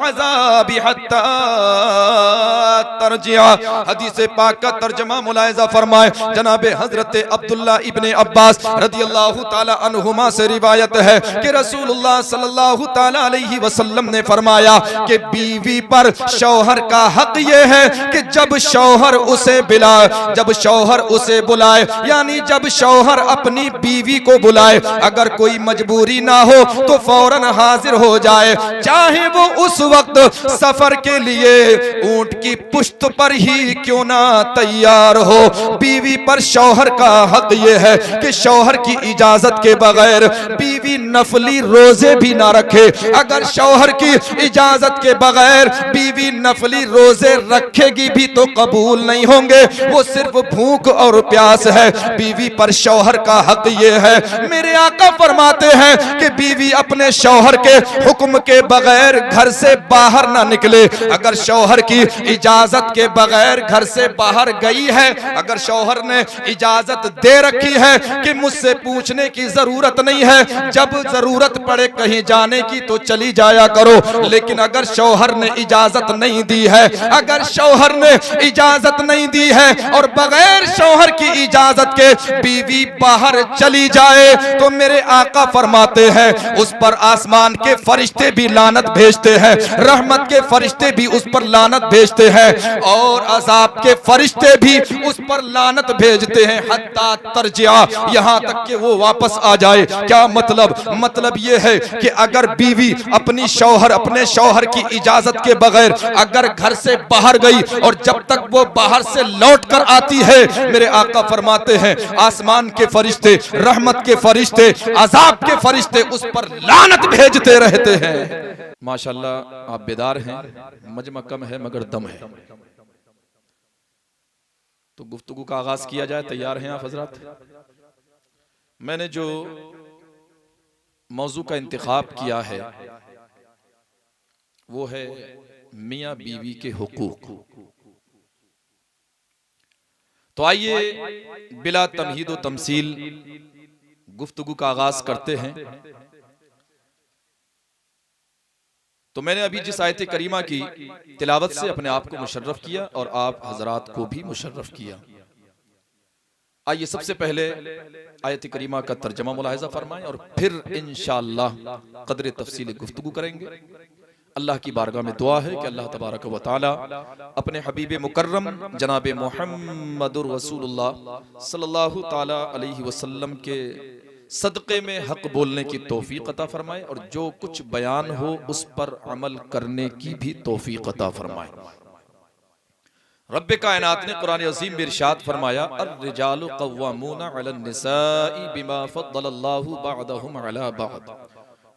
अज़ाबी हत्ता तरजिया। हदीस पाक का तर्जुमा मुलाहिज़ा फरमाए। जनाबे हजरत अब्दुल्ला इब्ने अब्बास रदियल्लाहु ताला अन्हुमा से रिवायत है कि रसूलुल्लाह सल्लल्लाहु ताला अलैहि वसल्लम ने फरमाया कि बीवी पर शौहर का हक ये है कि जब शौहर उसे बुलाए यानी जब शौहर अपनी बीवी को बुलाए, अगर कोई मजबूरी ना हो तो फौरन हाजिर हो जाए, चाहे वो उस वक्त सफर के लिए ऊंट की पुश्त पर ही क्यों ना तैयार हो। बीवी पर शौहर का हक ये है कि शौहर की इजाजत के बगैर बीवी नफली रोजे भी ना रखे। अगर शौहर की इजाजत के बगैर बीवी नफली रोजे रखेगी भी तो कबूल नहीं होंगे, वो सिर्फ भूख और प्यास है। बीवी पर शौहर का हक ये है, मेरे आका फरमाते हैं कि बीवी अपने शौहर के हुक्म के बगैर घर से बाहर ना निकले। अगर शौहर की इजाजत के बगैर घर से बाहर गई है, अगर शौहर ने इजाजत दे रखी है कि मुझसे पूछने की जरूरत नहीं है, जब जरूरत पड़े कहीं जाने की तो चली जाया करो, लेकिन अगर शौहर ने इजाजत नहीं दी है, अगर शौहर ने इजाजत नहीं दी है और बगैर शौहर की इजाजत के बीवी बाहर चली जाए तो मेरे आका फरमाते हैं उस पर आसमान के फरिश्ते भी लानत भेजते हैं, रहमत के फरिश्ते भी उस पर लानत भेजते हैं और अज़ाब के फरिश्ते भी उस पर लानत भेजते हैं। हत्ता तरजिया, यहाँ तक कि वो वापस आ जाए। क्या मतलब? मतलब ये है कि अगर बीवी अपने शौहर की इजाजत के बगैर अगर घर से बाहर गई और जब तक वो बाहर से लौट कर आती है, मेरे आका फरमाते हैं आसमान के फरिश्ते, रहमत के फरिश्ते, अज़ाब के फरिश्ते उस पर लानत भेजते रहते हैं। माशाअल्लाह आप बेदार हैं, मजमा कम है मगर दम है। तो गुफ्तगू का आगाज किया जाए, तैयार हैं आप हजरात? मैंने जो मौजू का इंतखाब किया है वो है मियाँ बीवी के हुकूक। तो आइए बिला तमहीद व तमसील गुफ्तगू का आगाज करते हैं। तो मैंने अभी जिस आयत करीमा की तिलावत से अपने आप को मुशर्रफ किया और आप हजरात को भी मुशर्रफ किया। आइए सबसे पहले आयत करीमा का तर्जमा मुलाहिज़ा फरमाएं और फिर इंशाअल्लाह कदर तफसील गुफ्तगू करेंगे। अल्लाह की बारगाह में दुआ है कि अल्लाह तबारक व तआला अपने हबीब मुकर्रम जनाब मुहम्मदुर रसूलुल्लाह सल्लल्लाहु ताला अलैहि वसल्लम के सदक़े में हक बोलने की तौफीक अता फरमाए और जो कुछ बयान हो उस पर अमल करने की भी तौफीक अता फरमाए। रब्बे कायनात ने कुरान अज़ीम में इरशाद फरमाया, अर्रिजालु क़व्वामूना अलन निसाई बिमा फ़द्दलल्लाहु बअदहुम अला बअद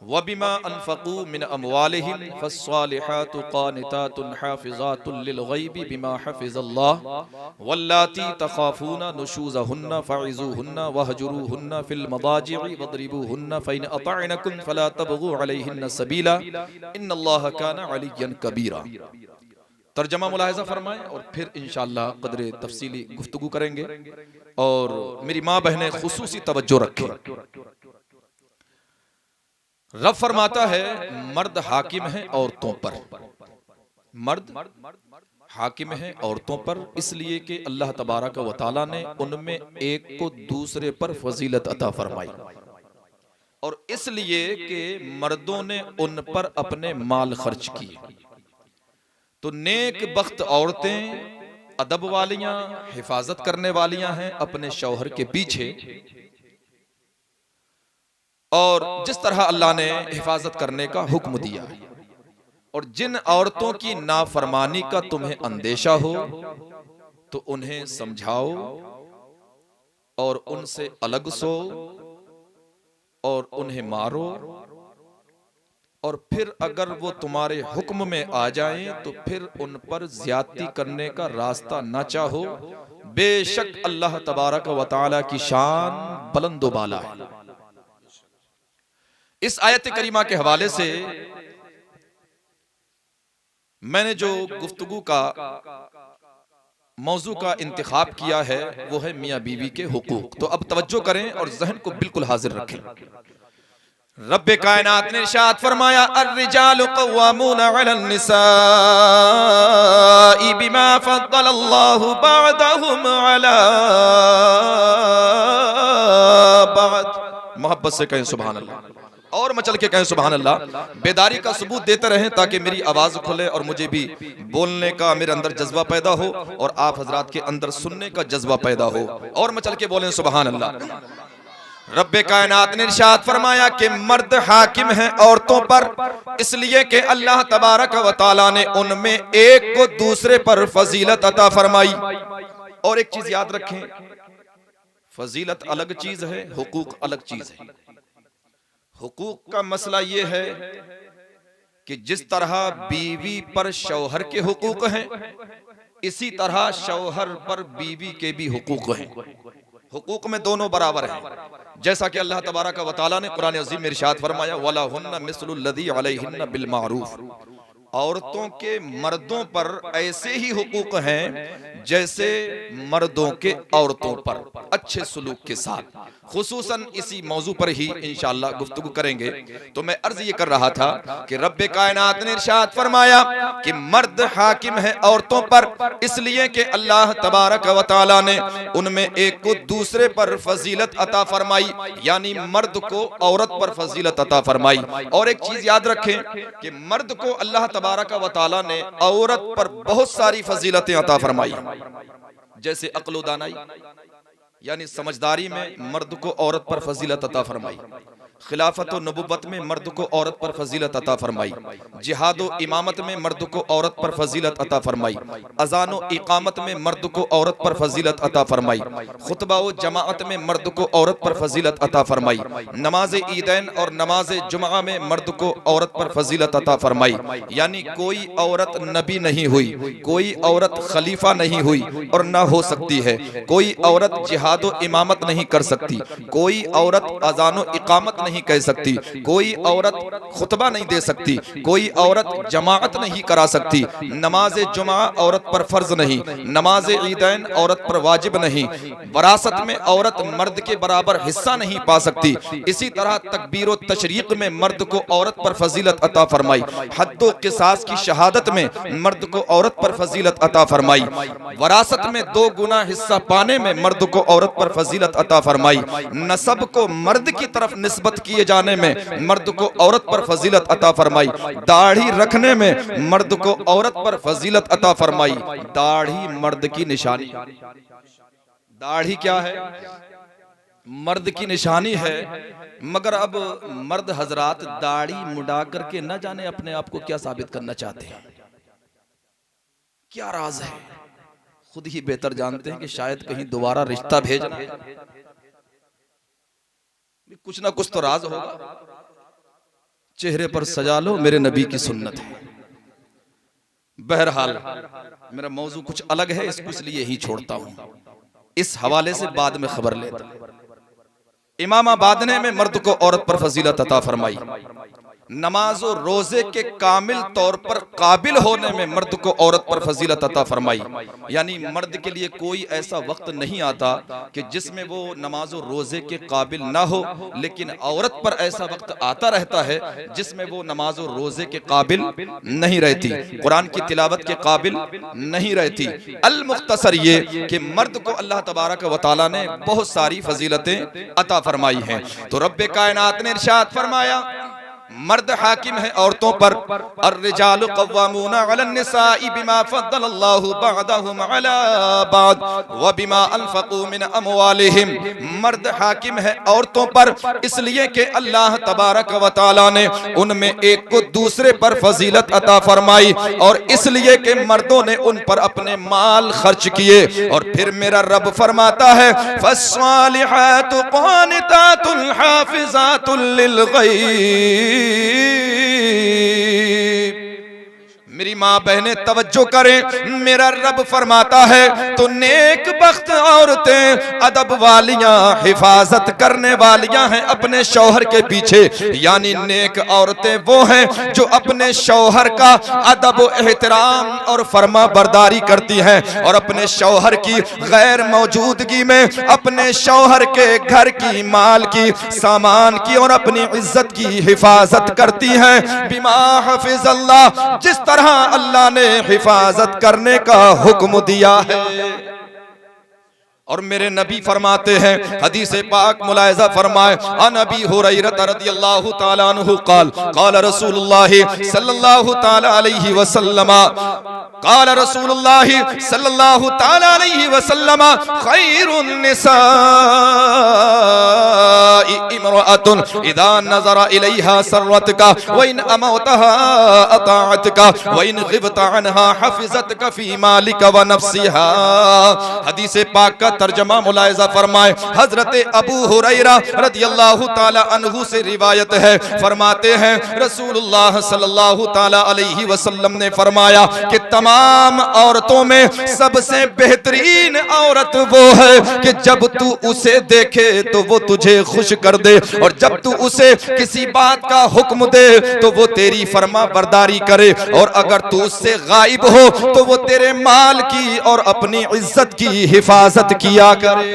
व बिमा अनफ़क़ू मिन अमवालिहिम फ़स्सालिहातु क़ानितातुन हाफ़िज़ातुन लिल-ग़ैबि बिमा हफ़िज़ल्लाह वल्लाती तख़ाफ़ूना नुशूज़हुन्ना फ़अिज़ूहुन्ना वहजुरूहुन्ना फ़िल मदाजि'i वद्रिबूहुन्ना फ़इन अतअनकुम फ़ला तबग़ू अलैहिन्ना सबीला इन्नल्लाह काना अलिय्यन कबीरा। तर्जमा मुलाहिज़ा फरमाएं और फिर इंशाअल्लाह क़द्र तफ़सीली गुफ्तगू करेंगे। और मेरी माँ बहनें खुसूसी तवज्जो रखें। रब फरमाता है मर्द हाकिम है औरतों पर, मर्द हाकिम है औरतों पर, इसलिए कि अल्लाह तबारक व तआला ने उनमें एक को दूसरे पर फजीलत अता फरमाई और इसलिए कि मर्दों ने उन पर अपने माल खर्च किए। तो नेक बख्त औरतें अदब वालियां, हिफाजत करने वालियां हैं अपने शौहर के पीछे। और जिस तरह अल्लाह ने हिफाजत करने का हुक्म दिया और जिन औरतों की नाफरमानी का तुम्हें अंदेशा हो तो उन्हें समझाओ और उनसे अलग सो और उन्हें मारो, और फिर अगर वो तुम्हारे हुक्म में आ जाएं तो फिर उन पर ज्यादती करने का रास्ता न चाहो। बेशक अल्लाह तबारक व तआला की शान बुलंद व बाला है। इस आयत करीमा के हवाले से मैंने जो गुफ्तगू का मौजू का इंतखाब किया है वो है मियाँ बीवी के हुकूक। तो अब तवज्जो करें और जहन को बिल्कुल हाजिर रखें। रब्बे कायनात ने इरशाद फरमाया अर्रिजालु क़व्वामूना अलन निसाई बिमा फ़द्दलल्लाहु बअदहुम अला बअद। मोहब्बत से कहें सुभान अल्लाह, और मचल के कहें सुभान अल्लाह। बेदारी का सबूत देते रहें ताकि मेरी आवाज खुले और मुझे भी बोलने का मेरे अंदर जज्बा पैदा हो और आप हजरात के अंदर सुनने का जज्बा पैदा हो, और मचल के बोलें सुभान अल्लाह। रब्बे कायनात ने इरशाद फरमाया कि मर्द हाकिम हैं औरतों पर, इसलिए कि अल्लाह तबारक व तआला ने उनमें एक को दूसरे पर फजीलत अता फरमाई। और एक चीज याद रखें, फजीलत अलग चीज है, हुकूक अलग चीज है। हुकूक का मसला यह है कि जिस तरह बीवी पर शौहर के हुकूक हैं, इसी तरह शौहर पर बीवी के भी हुकूक हैं। हुकूक में दोनों बराबर हैं, जैसा कि अल्लाह तबारक व तआला ने कुरान अज़ीम में इरशाद फरमाया वलहुन्ना मिस्लुल लज़ी अलैहिन्ना बिल मारूफ। औरतों के मर्दों पर ऐसे ही हुकूक हैं जैसे मर्दों के औरतों पर, अच्छे सलूक के साथ। खुसूसन इसी मौजू पर ही इंशाअल्लाह गुफ्तगू करेंगे। तो मैं अर्ज ये कर रहा था कि रब्बे कायनात ने इरशाद फरमाया कि मर्द हाकिम है औरतों पर, इसलिए कि अल्लाह तबारक व तआला ने उनमें एक को दूसरे पर फजीलत अता फरमाई, यानी मर्द को औरत पर फजीलत अता फरमाई। और एक चीज याद रखें कि मर्द को अल्लाह तबारक व तआला ने औरत पर बहुत सारी फजीलतें अता फरमाई, जैसे अक्ल दानाई यानी समझदारी में मर्द को औरत पर फजीलत अता फरमाई, खिलाफत और नबुव्वत में मर्द को औरत पर फजीलत अता फरमाई, जिहाद और इमामत में मर्द को औरत पर फजीलत अता फरमाई, अजान और इकामत में मर्द को औरत पर फजीलत अता फरमाई, खुतबा और जमाअत में मर्द को औरत पर फजीलत अता फरमाई, नमाज ईदैन और नमाज जुमा में मर्द को औरत पर फजीलत अता फरमाई। यानी कोई औरत नबी नहीं हुई, कोई औरत खलीफा नहीं हुई और न हो सकती है, कोई औरत जिहाद और इमामत नहीं कर सकती, कोई औरत अजान और इकामत नहीं कह सकती, कोई औरत खुतबा नहीं दे सकती, कोई औरत जमाअत नहीं करा सकती, नमाज जुमा औरत पर फर्ज नहीं, नमाज ईदैन औरत पर वाजिब नहीं, वरासत में औरत मर्द के बराबर हिस्सा नहीं पा सकती। इसी तरह तकबीर व तशरीक में मर्द को औरत पर फजीलत अता फरमाई, हद्द व क़िसास की शहादत में मर्द को औरत पर फजीलत अता फरमाई, वरासत में 2 गुना हिस्सा पाने में मर्द को औरत पर फजीलत अता फरमाई, नसब को मर्द की तरफ निस्बत किए जाने में मर्द को औरत पर फजीलत अता फरमाई, दाढ़ी रखने में मर्द को औरत पर फजीलत अता फरमाई। दाढ़ी मर्द की निशानी, दाढ़ी क्या है? मर्द की निशानी है। मगर अब मर्द हजरात दाढ़ी मुड़ा करके न जाने अपने आप को क्या साबित करना चाहते हैं, क्या राज है, खुद ही बेहतर जानते हैं कि शायद कहीं दोबारा रिश्ता भेजना, कुछ ना कुछ तो राज होगा। चेहरे पर सजा लो मेरे नबी की सुन्नत है। बहरहाल मेरा मौजू कुछ अलग है, इसको इसलिए ही छोड़ता हूं, इस हवाले से बाद में खबर लेता। इमाम बादने में मर्द को औरत पर फजीलत अता फरमाई, नमाज और रोजे के कामिल तौर पर काबिल होने में मर्द को औरत पर फजीलत अता फरमाई। यानी मर्द के लिए कोई ऐसा वक्त नहीं आता कि जिसमें वो नमाज और रोजे के काबिल ना हो, लेकिन औरत पर ऐसा वक्त आता रहता है जिसमें वो नमाज और रोजे के काबिल नहीं रहती, कुरान की तिलावत के काबिल नहीं रहती। अल मुख्तसर ये कि मर्द को अल्लाह तबारक व तआला ने बहुत सारी फजीलतें अता फरमाई हैं। तो रब्बे कायनात ने इरशाद फरमाया मर्द हाकिम है औरतों पर, अर्रिजालु क़व्वामूना अलन निसाई बिमा फ़द्दलल्लाहु बअदहुम अला बअद व बिमा अनफ़क़ू मिन अमवालिहिम। मर्द हाकिम है औरतों पर, इसलिए कि अल्लाह तबारक व तआला ने उनमें एक को दूसरे पर फजीलत अता फरमाई, और इसलिए कि मर्दों ने उन पर अपने माल खर्च किए। और फिर मेरा रब फरमाता है फ़स्सालिहातु क़ानितातुन हाफ़िज़ातुन लिल ग़ैब। मेरी माँ बहनें तवज्जो करें, मेरा रब फरमाता है तो नेक बख्त औरतें अदब वालियां, हिफाजत करने वालियां हैं अपने शौहर के पीछे। यानी नेक औरतें वो हैं जो अपने शौहर का अदब एहतराम और फरमा बरदारी करती हैं और अपने शौहर की गैर मौजूदगी में अपने शौहर के घर की, माल की, सामान की और अपनी इज्जत की हिफाजत करती हैं। बिमा हफिज अल्लाह, जिस तरह अल्लाह ने हिफाजत करने का हुक्म दिया है। और मेरे नबी फरमाते हैं, हदीस पाक मुलाहिजा फरमाए, अन अबी हुरैरा रदियल्लाहु ताला अन्हु क़ाल क़ाल रसूलुल्लाह सल्लल्लाहु ताला अलैहि वसल्लम क़ाल रसूलुल्लाह सल्लल्लाहु ताला अलैहि वसल्लम खैरुन निसाई इम्रअतुन इज़ा नज़रा इलैहा सर्रतका व इन अमौतहा अताअतका व इन ग़िबता अन्हा हफ़िज़तका फ़ी मालिका व नफ्सिहा। हदीस पाक का तर्जमा मुलाहिजा फरमाए, हजरत अबू हुरैरा रदियल्लाहु ताला अन्हु से रिवायत है, फरमाते हैं रसूलुल्लाह सल्लल्लाहु ताला अलैहि वसल्लम ने फरमाया कि तमाम औरतों में सबसे बेहतरीन औरत वो है कि जब तू उसे देखे तो वो तुझे खुश कर दे, और जब तू उसे किसी बात का हुक्म दे तो वो तेरी फरमा बरदारी करे, और अगर तू उससे गायब हो तो वो तेरे माल की और अपनी इज्जत की हिफाजत किया करे।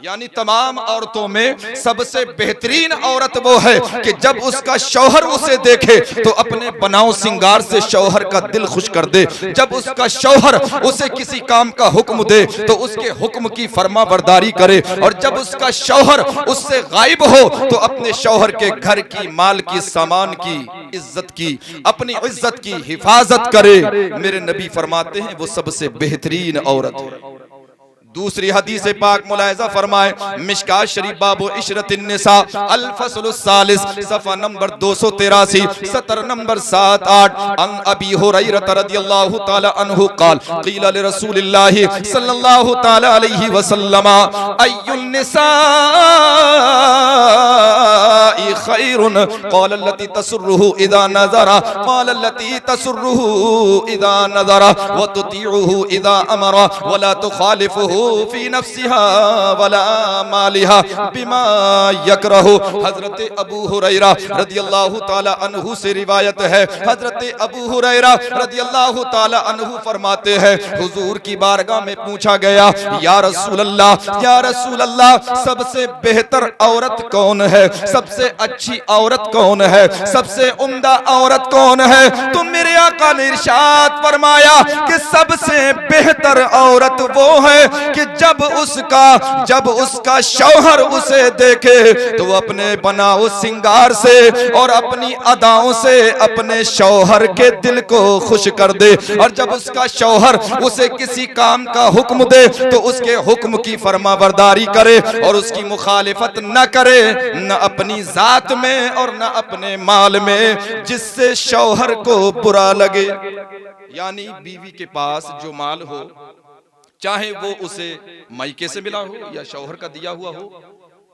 यानी तमाम औरतों में सबसे बेहतरीन औरत वो है कि जब उसका शौहर उसे देखे तो अपने बनाव सिंगार से शौहर का दिल खुश कर दे, जब उसका शौहर उसे किसी काम का हुक्म दे तो उसके हुक्म की फरमा बरदारी करे, और जब उसका शौहर उससे गायब हो तो अपने शौहर के घर की, माल की, सामान की, इज्जत की, अपनी इज्जत की हिफाजत करे। मेरे नबी फरमाते हैं वो सबसे बेहतरीन औरत है। दूसरी हदीस पाक मुलाहिजा फरमाए, मिशकात शरीफ बाबो इशरतिन निसा अल फस्ल सालिस सफ़ा नंबर 283 सतर नंबर 7-8 अन अबी हुरैरा रदियल्लाहु ताला अन्हु क़ाल क़ील लिरसूलिल्लाहि सल्लल्लाहु ताला अलैहि वसल्लम अय्युन निसाई खैरुन क़ाल अल्लती तसुर्रुहु इज़ा नज़रा क़ाल अल्लती तसुर्रुहु इज़ा नज़रा व तुतीउहु इज़ा अमरा व ला तुखालिफुहु फी नफ्सिहा वला मालिहा बिमा यकरहु। हजरत अबू हुरैरा रदियल्लाहु ताला अन्हु से रिवायत है, हजरत अबू हुरैरा रदियल्लाहु ताला अन्हु फरमाते हैं हुजूर की बारगाह में पूछा गया, या रसूल अल्लाह, या रसूल अल्लाह, सबसे बेहतर औरत कौन है, सबसे अच्छी औरत कौन है, सबसे उम्दा औरत कौन है? तो मेरे आका ने इरशाद फरमाया कि सबसे बेहतर औरत वो है कि जब उसका शौहर उसे देखे तो अपने बनाओ सिंगार से और अपनी अदाओं से अपने शौहर के दिल को खुश कर दे, और जब उसका शौहर उसे किसी काम का हुक्म दे तो उसके हुक्म की फरमाबरदारी करे और उसकी मुखालिफत न करे, न अपनी जात में और न अपने माल में, जिससे शौहर को बुरा लगे। यानी बीवी के पास जो माल हो, चाहे वो उसे मायके से मिला हो या शौहर का दिया हुआ हो,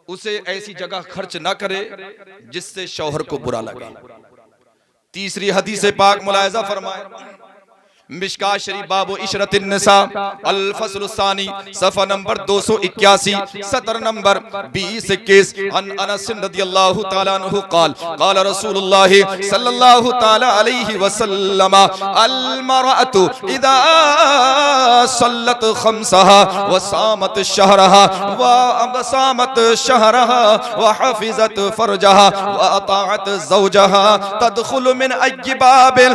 उसे ऐसी जगह खर्च ना करे जिससे शौहर को बुरा लगे। तीसरी हदीस पाक मुलाहिजा फरमाए, मिशकात शरीफ बाबो इशरतिन निसा अल फस्ल सानी सफ़ा नंबर 281 सतर नंबर 20-21 अन अनस रदियल्लाहु ताला अन्हु क़ाल क़ाल रसूलुल्लाह सल्लल्लाहु ताला अलैहि वसल्लम अल मरअतु इज़ा सल्लत खम्सहा व सामत शहरहा व हफ़िज़त फरजहा व अताअत ज़ौजहा तदखुलु मिन अय्यि बाबिल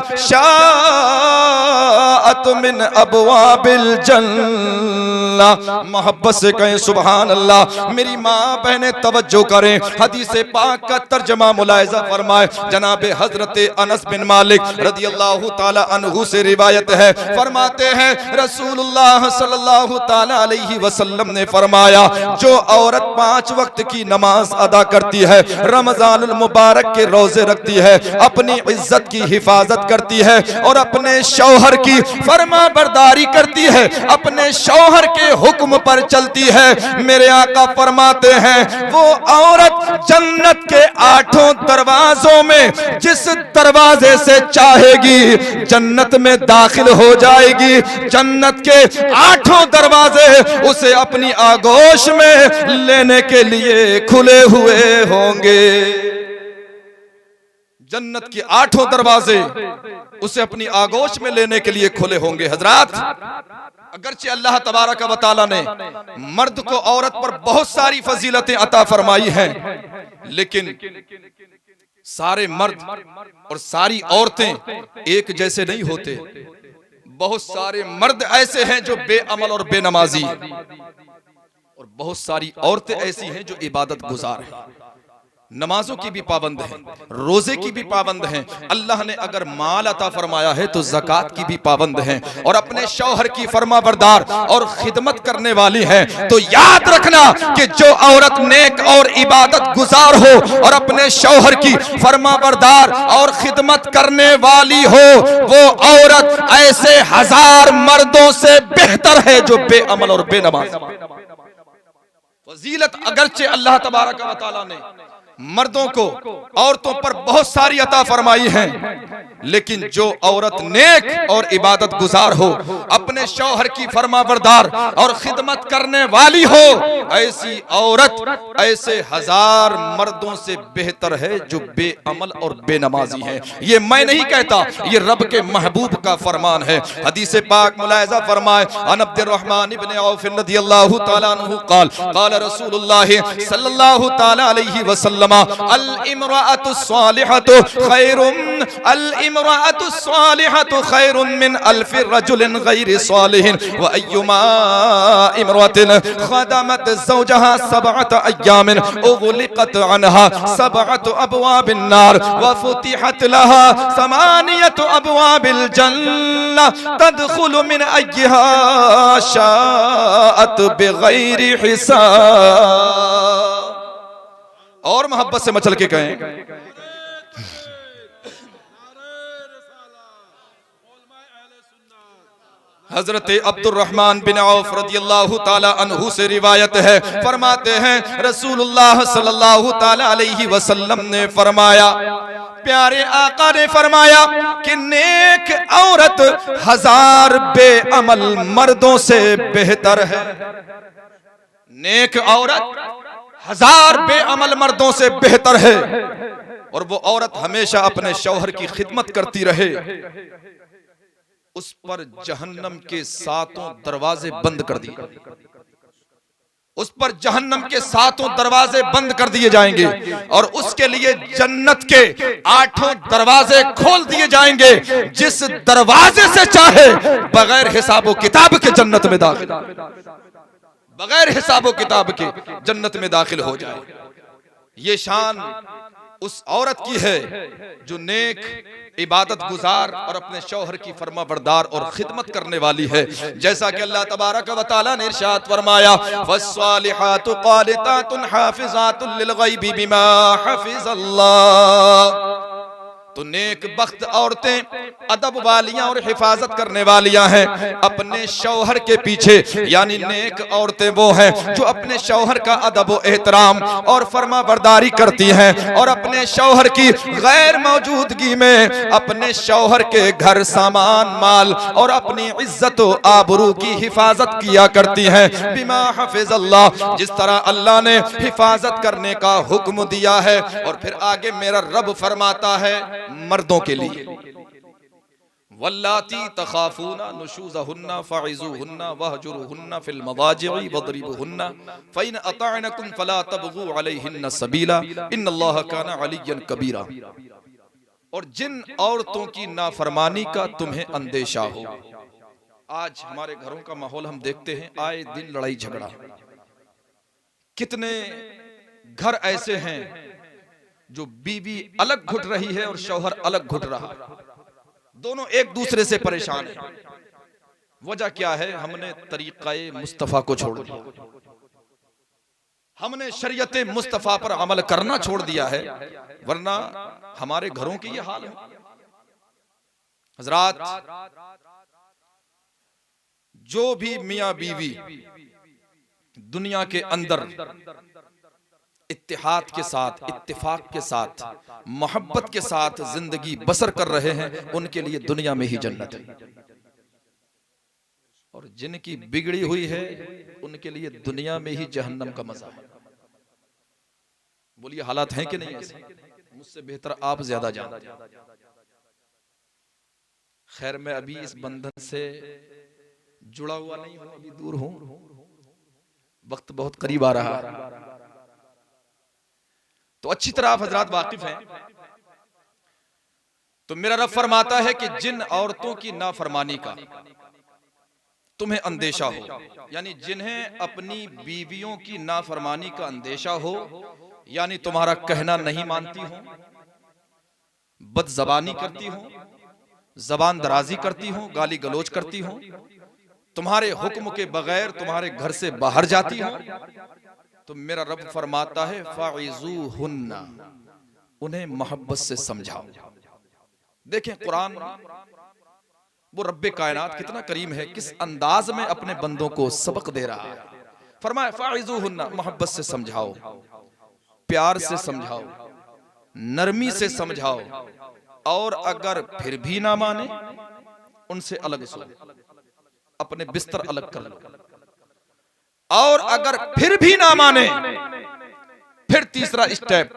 मिन अबवाबिल जन्नह। मोहब्बत से कहें सुभान अल्लाह। मेरी माँ बहनें तवज्जो करें, हदीस पाक का तर्जमा मुलाहिजा फरमाए। जनाबे हजरत अनस बिन मालिक रदियल्लाहु ताला अन्हु से रिवायत है, फरमाते हैं रसूलुल्लाह सल्लल्लाहु ताला अलैहि वसल्लम ने फरमाया, जो औरत 5 वक्त की नमाज अदा करती है, रमजानुल मुबारक के रोजे रखती है, अपनी इज्जत की हिफाजत करती है और अपने शौहर की फरमा बरदारी करती है, अपने शौहर के हुक्म पर चलती है, मेरे आका फरमाते हैं वो औरत जन्नत के 8 दरवाजों में जिस दरवाजे से चाहेगी जन्नत में दाखिल हो जाएगी। जन्नत के 8 दरवाजे उसे अपनी आगोश में लेने के लिए खुले हुए होंगे। जन्नत के 8 दरवाजे उसे अपनी आगोश में लेने के लिए खुले होंगे। हजरात, अगरचे अल्लाह तबारक व तआला ने मर्द को औरत पर बहुत सारी फजीलतें अता फरमाई हैं, लेकिन सारे मर्द और सारी औरतें एक जैसे नहीं होते। बहुत सारे मर्द ऐसे हैं जो बेअमल और बेनमाजी, और बहुत सारी औरतें ऐसी हैं जो इबादत गुजार हैं, नमाजों की भी पाबंद हैं, रोजे की भी पाबंद हैं। अल्लाह ने अगर माल अता फरमाया है तो ज़कात की भी पाबंद हैं, और अपने शौहर की फरमा बरदार और खिदमत करने वाली हैं। तो याद रखना कि जो औरत नेक और इबादत गुजार हो और अपने शौहर की फरमा बरदार और खिदमत करने वाली हो, वो औरत ऐसे 1000 मर्दों से बेहतर है जो बेअमल और बेनमाज। फजीलत अगरचे अल्लाह तबारक व तआला ने मर्दों को औरतों पर बहुत सारी अता फरमाई हैं, लेकिन जो औरत नेक और इबादत गुजार हो, अपने शौहर की फरमा बरदार और खिदमत करने वाली हो, ऐसी औरत ऐसे 1000 मर्दों से बेहतर है जो बेअमल और बेनमाजी हैं। ये मैं नहीं कहता, ये रब के महबूब का फरमान है। हदीस पाक मुलाहिजा फरमाए, अन अब्दुर्रहमान इब्न औफ रदियल्लाहु तआला अन्हु क़ाल क़ाल रसूलुल्लाह सल्लल्लाहु तआला अलैहि वसल्लम अल इमराअतु सालिहतु खैरुन मिन अल्फि रजुलिन गैरि सालिहिन व अय्युमा इमरातिन खदमत ज़ौजहा 7 अय्यामिन उग़लिक़त अन्हा 7 अबवाबिन नार व फुतिहत लहा 8 अबवाबिल जन्नह तदखुलु मिन अय्यहा शाअत बिगैरि हिसाब। और मोहब्बत से मचल के कहें, हजरत अब्दुर्रहमान बिन औफ रदियल्लाहु ताला अन्हु से रिवायत है, फरमाते हैं रसूलुल्लाह सल्लल्लाहु ताला अलैहि वसल्लम ने फरमाया, प्यारे आका ने फरमाया कि नेक औरत 1000 बेअमल मर्दों से बेहतर है। नेक औरत 1000 बेअमल मर्दों से बेहतर है, और वो औरत हमेशा अपने शौहर की खिदमत करती रहे। उस पर जहन्नम के 7 दरवाजे बंद कर दिए, उस पर जहन्नम के 7 दरवाजे बंद कर दिए जाएंगे, और उसके लिए जन्नत के 8 दरवाजे खोल दिए जाएंगे। जिस दरवाजे से चाहे बगैर हिसाब किताब के जन्नत में दाखिल, बगैर हिसाब किताब के जन्नत में दाखिल हो जाए। ये शान उस औरत की है जो नेक इबादत गुजार और अपने शौहर की फरमा बरदार और खिदमत करने वाली है। जैसा कि अल्लाह तबारक व तआला ने इरशाद फरमाया, वस्सालिहातु क़ानितातुन हाफ़िज़ातुन लिल ग़ैबि बिमा हफ़िज़ल्लाह। तो नेक बख्त औरतें अदब वालियां और हिफाजत करने वालियां हैं अपने शौहर के पीछे, यानी नेक औरतें वो हैं जो अपने शौहर का अदब व एहतराम और फरमा बरदारी करती हैं, और अपने शौहर की गैर मौजूदगी में अपने शौहर के घर सामान माल और अपनी इज्जत व आबरू की हिफाजत किया करती हैं। बिमा हफ़िज़ल्लाह, जिस तरह अल्लाह ने हिफाजत करने का हुक्म दिया है। और फिर आगे मेरा रब फरमाता है मर्दों के लिए, वल्लाती तखाफूना नुशूज़हुन्ना फ़अज़ूहुन्ना वहजुरूहुन्ना फ़िल मज़ाजि'i वज़रिबूहुन्ना फ़इन अतअनकुम फ़ला तबगू अलैहिन्ना सबीला इन्नल्लाह काना अलिय्यन कबीरा। और जिन औरतों की नाफरमानी का तुम्हें अंदेशा हो। आज हमारे घरों का माहौल हम देखते हैं, आए दिन लड़ाई झगड़ा। कितने घर ऐसे हैं जो बीवी अलग घुट रही है और शौहर अलग घुट रहा, दोनों एक दूसरे से परेशान हैं। वजह क्या है? हमने तरीक़ाए मुस्तफ़ा को छोड़ दिया, हमने शरीयत मुस्तफ़ा पर अमल करना छोड़ दिया है, वरना हमारे घरों की ये हाल है। हज़रात, जो भी मियां बीवी दुनिया के अंदर इत्तेहाद के साथ, इत्तेफाक के साथ, मोहब्बत के साथ जिंदगी बसर कर रहे हैं, उनके लिए दुनिया में ही जन्नत है। और जिनकी बिगड़ी हुई है उनके लिए दुनिया में ही जहन्नम का मजा है। बोलिए हालात हैं कि नहीं ऐसे? मुझसे बेहतर आप ज्यादा जानते हैं। खैर मैं अभी इस बंधन से जुड़ा हुआ नहीं हूं, अभी दूर हूं, वक्त बहुत करीब आ रहा है। तो अच्छी तरह आप हजरात वाकिफ हैं। तो मेरा रब फरमाता है कि जिन औरतों की नाफरमानी का तुम्हें अंदेशा हो, यानी जिन्हें अपनी बीवियों की नाफरमानी का अंदेशा हो, यानी तुम्हारा कहना नहीं मानती हो, बदजबानी करती हो, जबान दराजी करती हो, गाली गलोच करती हो, तुम्हारे हुक्म के बगैर तुम्हारे घर से बाहर जाती हो, तो मेरा रब फरमाता है फाइज़ूहुन्ना, उन्हें मोहब्बत से समझाओ। देखें कुरान, वो रब्बे कायनात कितना करीम है, किस अंदाज में अपने बंदों को सबक दे रहा है। फरमाया फाइज़ूहुन्ना, मोहब्बत से समझाओ, प्यार से समझाओ, नरमी से समझाओ, और अगर फिर भी ना माने उनसे अलग सो, अपने बिस्तर अलग कर लो, और अगर फिर भी ना माने फिर तीसरा स्टेप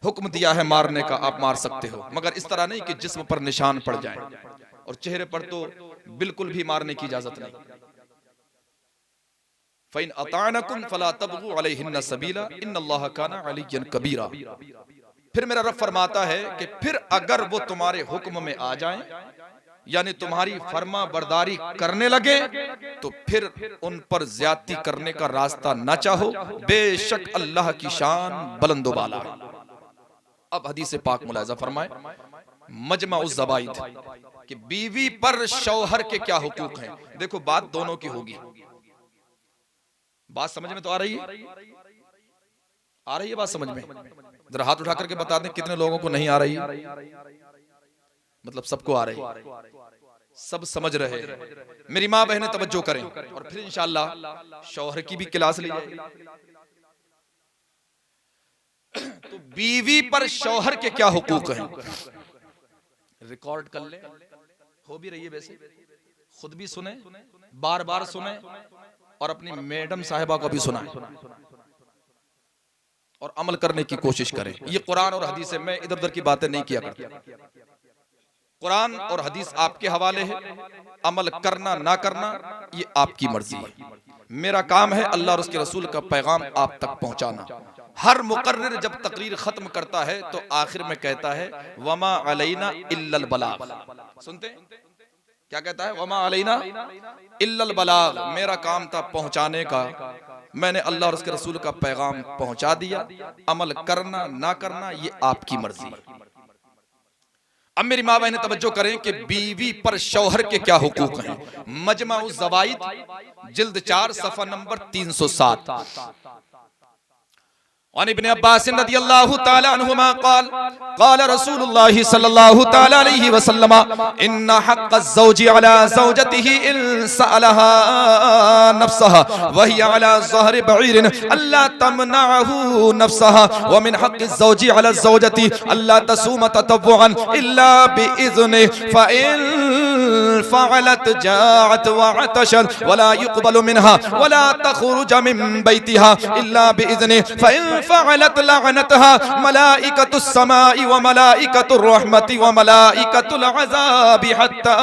हुक्म दिया है मारने का, आप मार सकते हो, मगर इस तरह नहीं कि जिस्म पर निशान पड़ जाए, और चेहरे पर तो बिल्कुल भी मारने की इजाजत नहीं। फ़इन अताअनकुम फला तबगू अलैहिन्ना सबीला इन्नल्लाह काना अलिय्यन कबीरा। फिर मेरा रब फरमाता है कि फिर अगर वो तुम्हारे हुक्म में आ जाएं, यानी तुम्हारी फर्मा बरदारी करने लगे, तो फिर उन पर ज्यादती करने का रास्ता ना चाहो, बेशक अल्लाह की शान बुलंद बाला। अब हदीस पाक मुलाहिजा फरमाए मजमा उस ज़बाइद कि बीवी पर शौहर के क्या हुकूक हैं। देखो बात दोनों की होगी, बात समझ में तो आ रही है? आ रही है बात समझ में? जरा हाथ उठा करके बता दें कितने लोगों को नहीं आ रही है। मतलब सबको आ रही है, सब समझ रहे हैं। मेरी माँ बहनें तवज्जो करें, और फिर इंशाअल्लाह शौहर की भी क्लास ली जाएगी। तो बीवी पर शौहर के क्या हुकूक हैं, रिकॉर्ड कर ले, हो भी रही है वैसे, खुद भी सुने, बार बार सुने, और अपनी मैडम साहिबा को भी सुनाएं, और अमल करने की कोशिश करें। ये कुरान और हदीस है, मैं इधर उधर की बातें नहीं किया करता। कुरान और हदीस आपके हवाले है, अमल करना ना करना ये आपकी मर्जी है। मेरा काम है अल्लाह और उसके रसूल का पैगाम आप तक पहुंचाना। हर मुकर्रिर जब तकरीर खत्म करता है तो आखिर में कहता है वमा अलैना इल्लल बलाग। सुनते क्या कहता है? वमा अलैना इल्लल बलाग, मेरा काम था पहुंचाने का, मैंने अल्लाह और उसके रसूल का पैगाम पहुंचा दिया, अमल करना ना करना ये आपकी मर्जी है। अब मेरी माँ बहनें तवज्जो करें कि बीवी पर शौहर के क्या हुकूक हैं। मजमा उस ज़वाइद जिल्द 4 सफ़ा नंबर 307। और इब्न अब्बास रदियल्लाहु ताला अन्हुमा क़ाल क़ाल रसूलुल्लाह सल्लल्लाहु ताला अलैहि वसल्लम इन्ना हक़्क़ ज़ौजी अला ज़ौजतिही इन सअलहा नफ्सहा व हिय अला ज़हरि बईरिन अल्ला तमनअहु नफ्सहा व मिन हक़्क़ि ज़ौजी अला ज़ौजति अल्ला तसूम ततव्वुअन इल्ला बिइज़्नि फ़इन फ़अलत जाअत व अतशत वला युक़बलु मिनहा वला तख़रुज मिन बैतिहा इल्ला बिइज़्नि फ़इन फ़अलत लअनतहा मलाइकतुस समाई व मलाइकतुर रहमति व मलाइकतुल अज़ाबि हत्ता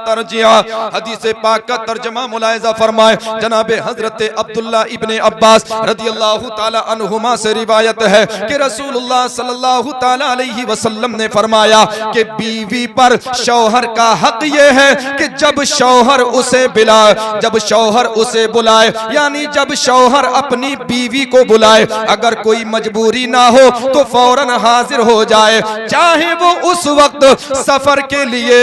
तरजिआ। हदीस पाक का तर्जुमा मुलाहिज़ा फरमाए जनाब हज़रत अब्दुल्लाह इब्ने अब्बास रदियल्लाहु ताला अन्हुमा से रिवायत है कि रसूलुल्लाह सल्लल्लाहु ताला अलैहि वसल्लम ने फरमाया कि बीवी पर शौहर का हक ये है कि जब शौहर उसे बुलाए, यानी जब शौहर अपनी बीवी को बुलाए, अगर कोई मजबूरी ना हो तो फौरन हाजिर हो जाए, चाहे वो उस वक्त सफर के लिए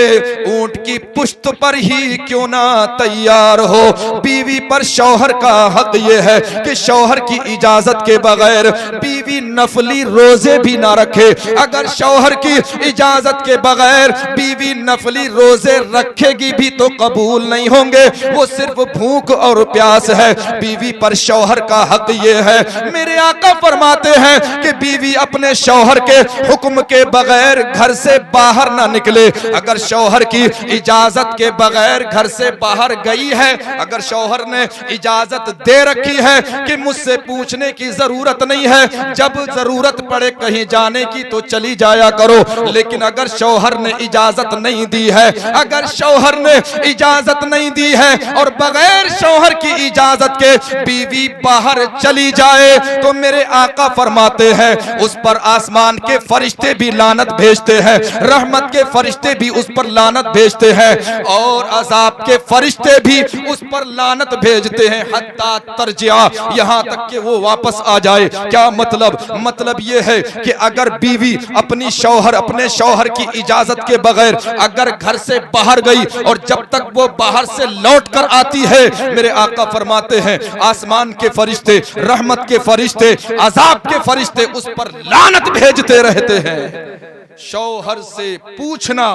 ऊंट की पुश्त पर ही क्यों ना तैयार हो। बीवी पर शौहर का हक ये है कि शौहर की इजाजत के बगैर बीवी नफली रोजे भी ना रखे। अगर शौहर की इजाजत के बगैर बीवी नफली रोजे रखेगी भी तो कबूल नहीं होंगे, वो सिर्फ भूख और प्यास है। बीवी पर शौहर का हक ये है, मेरे आका फरमाते हैं कि बीवी अपने शौहर के हुक्म के बगैर घर से बाहर ना निकले। अगर शौहर की इजाजत के बगैर घर से बाहर गई है, अगर शौहर ने इजाजत दे रखी है कि मुझसे पूछने की जरूरत नहीं है, जब जरूरत पड़े कहीं जाने की तो चली जाया करो, लेकिन अगर शौहर ने इजाजत नहीं दी है, अगर शौहर ने इजाजत नहीं दी है और बगैर शौहर की इजाजत के बीवी बाहर चली जाए, तो मेरे आका फरमाते हैं उस पर आसमान के फरिश्ते भी लानत भेजते हैं, रहमत के फरिश्ते भी उस पर लानत भेजते हैं और अजाब के फरिश्ते भी उस पर लानत भेजते हैं, हत्ता तरजिया, यहां तक कि वो वापस आ जाए। क्या मतलब ये है कि अगर बीवी अपने शौहर की इजाजत के बगैर अगर घर से बाहर गई और जब तक वो बाहर से लौट कर आती है, मेरे आका फरमाते हैं आसमान के फरिश्ते, रहमत के फरिश्ते, अजाब के फरिश्ते उस पर लानत भेजते रहते हैं। शौहर से पूछना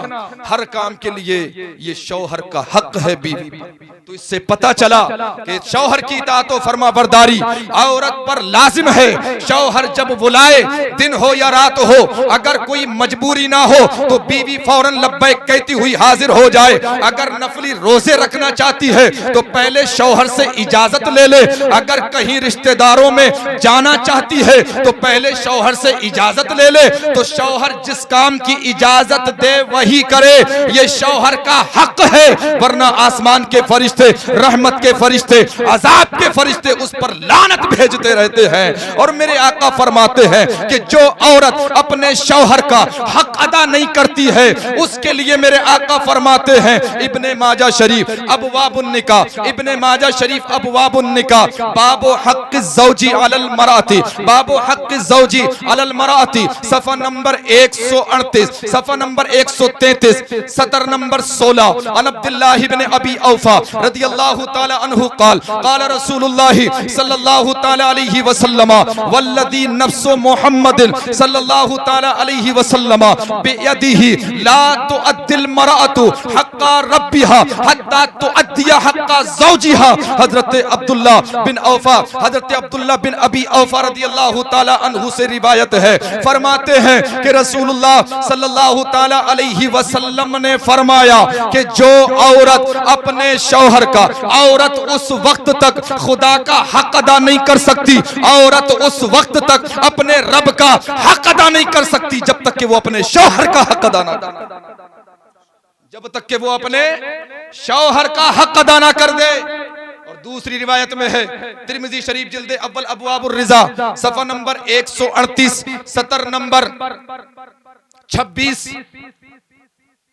हर काम के लिए ये शौहर का हक है बीवी। तो इससे पता चला कि शौहर की इताअत व फरमाबरदारी औरत पर लाजिम है। शौहर जब बुलाए, दिन हो या रात हो, अगर कोई मजबूरी ना हो तो बीवी फौरन लब्बैक कहती हुई हाजिर हो जाए। अगर नफली रोजे रखना चाहती है तो पहले शौहर से इजाजत ले ले। अगर कहीं रिश्तेदारों में जाना चाहती है तो पहले शौहर से इजाजत ले ले। तो शौहर जिस काम की इजाजत दे वही करे, ये शौहर का हक है, वरना आसमान के फरिश्ते, रहमत के फरिश्ते, अजाब के फरिश्ते उस पर लानत भेजते रहते हैं। और मेरे आका फरमाते हैं कि जो औरत अपने शौहर का हक अदा नहीं करती है, उसके लिए मेरे आका फरमाते हैं इब्ने माजा शरीफ अबवाबुन निकाह, इब्ने माजा शरीफ अबवाबुन निकाह, बाबो हक़्क़ि ज़ौजी अलल मराती, बाबो हक़्क़ि ज़ौजी अलल मराती, सफ़ा नंबर 138, सफ़ा नंबर 133, सतर नंबर 16। अन अब्दुल्लाह इब्न अबी औफा रदियल्लाहु ताला अन्हु क़ाल क़ाल रसूलुल्लाह सल्लल्लाहु ताला अलैहि वसल्लम वल्लज़ी नफ्सु मुहम्मदिन सल्लल्लाहु ताला अलैहि वसल्लम बियदिही ला तुअद्दिल मरअतु हक़्क़ा रब्बिहा हत्ता तुअद्दिया हक़्क़ा ज़ौजिहा। हज़रत अब्दुल्लाह बिन औफा, हज़रत अब्दुल्लाह बिन अबी औफा रदियल्लाहु ताला अन्हु से रिवायत है, फरमाते हैं कि रसूलुल्लाह सल्लल्लाहु ताला अलैहि वसल्लम ने फरमाया कि जो औरत अपने शौहर का, औरत उस वक्त तक खुदा का हक अदा नहीं कर सकती, औरत उस वक्त तक अपने रब का हक अदा नहीं कर सकती जब तक कि वो अपने शौहर का हक अदा ना, जब तक कि वो अपने शौहर का हक अदा ना कर दे। और दूसरी रिवायत में है तिर्मिज़ी शरीफ जिल्द अव्वल अबवाबुर रिज़ा, सफ़ा नंबर 138, सतर नंबर 26।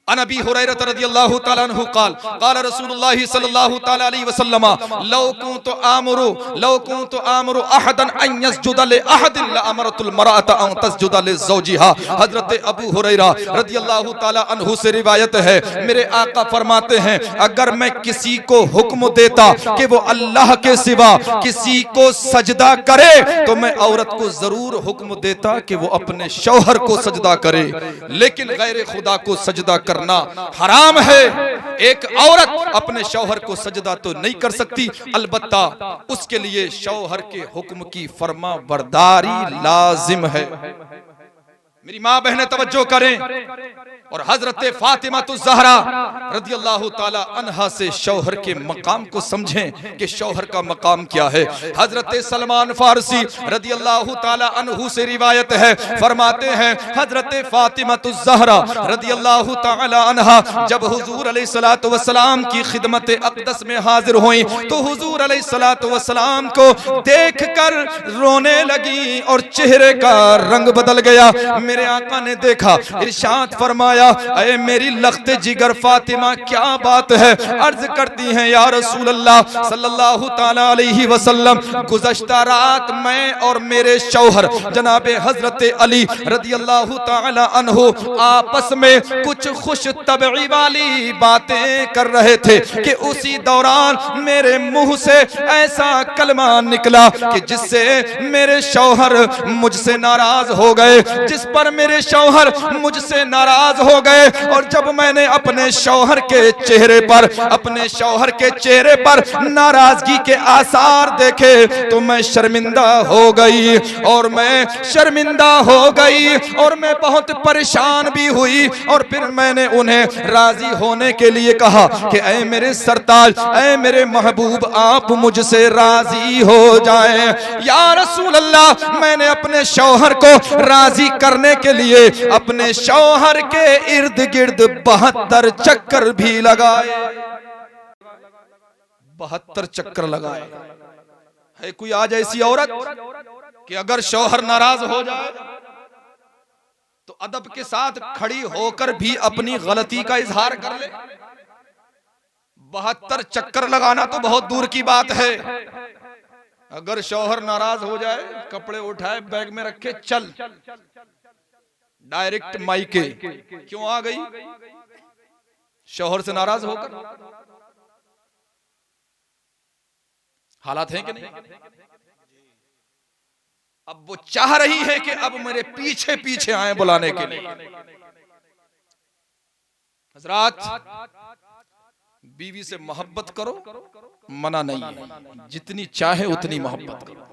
अन अबी हुरैरा रज़ियल्लाहु ताला अन्हु क़ाल क़ाल रसूलुल्लाह सल्लल्लाहु ताला अलैहि वसल्लम लौ कुन्तु आमुरु अहदन अन यस्जुदा लि अहदिन ला अमरतुल मरअत अन तस्जुदा लि ज़ौजिहा। हज़रत अबू हुरैरा रज़ियल्लाहु ताला अन्हु से रिवायत है, मेरे आका फरमाते हैं अगर मैं किसी को हुक्म देता कि वो अल्लाह के सिवा किसी को सजदा करे तो मैं औरत को जरूर हुक्म देता कि वो अपने शौहर को सजदा करे, लेकिन गैर खुदा को सजदा करना हराम है। एक औरत अपने शौहर को सजदा तो नहीं कर सकती, अलबत्ता उसके लिए शौहर के हुक्म की फर्मा बरदारी लाजिम है। मेरी माँ बहनें तवज्जो करें और हजरत फातिमा ज़हरा रदियल्लाहु ताला अन्हा से शौहर के मकाम को समझें कि शौहर का मकाम क्या है। हजरत सलमान फारसी रदियल्लाहु ताला अन्हु से रिवायत है, फरमाते हैं हजरत फातिमा ज़हरा रदियल्लाहु ताला अन्हा जब हुजूर अलैहिस्सलातु वस्सलाम की खिदमत अक़दस में हाजिर हुई तो हुजूर अलैहिस्सलातु वस्सलाम को देखकर रोने लगी और चेहरे का रंग बदल गया। मेरे आका ने देखा, इरशाद फरमाया, अरे मेरी लख्ते जिगर फातिमा क्या बात है। अर्ज करती हैं या रसूल अल्लाह सल्लल्लाहु ताला अलैहि वसल्लम, गुज़श्ता रात मैं और मेरे शौहर जनाबे हजरत अली रदियल्लाहु ताला अन्हु आपस में कुछ खुश तबई वाली बातें कर रहे थे कि उसी दौरान मेरे मुंह से ऐसा कलमा निकला कि जिससे मेरे शौहर मुझसे नाराज हो गए, जिस पर मेरे शौहर मुझसे नाराज हो गए। और जब मैंने अपने शौहर के चेहरे पर नाराजगी के आसार देखे तो मैं शर्मिंदा हो गई और मैं बहुत परेशान भी हुई। और फिर मैंने उन्हें राजी होने के लिए कहा कि ऐ मेरे सरताज, ऐ मेरे महबूब, आप मुझसे राजी हो जाएं। या रसूल अल्लाह, मैंने अपने शौहर को राजी करने के लिए अपने शौहर के इर्द गिर्द 72 चक्कर भी लगाए। 72 चक्कर लगाए। है कोई आज ऐसी औरत कि अगर शौहर नाराज हो जाए तो अदब के साथ खड़ी होकर भी अपनी गलती का इजहार कर ले? 72 चक्कर लगाना तो बहुत दूर की बात है। अगर शौहर नाराज हो जाए, कपड़े उठाए, बैग में रखे, चल डायरेक्ट मायके। क्यों आ गई? शौहर से नाराज होकर। हालात हैं कि नहीं? अब वो चाह रही है कि अब मेरे पीछे पीछे आए बुलाने के लिए। हजरात, बीवी से मोहब्बत करो, मना नहीं है। जितनी चाहे उतनी मोहब्बत करो,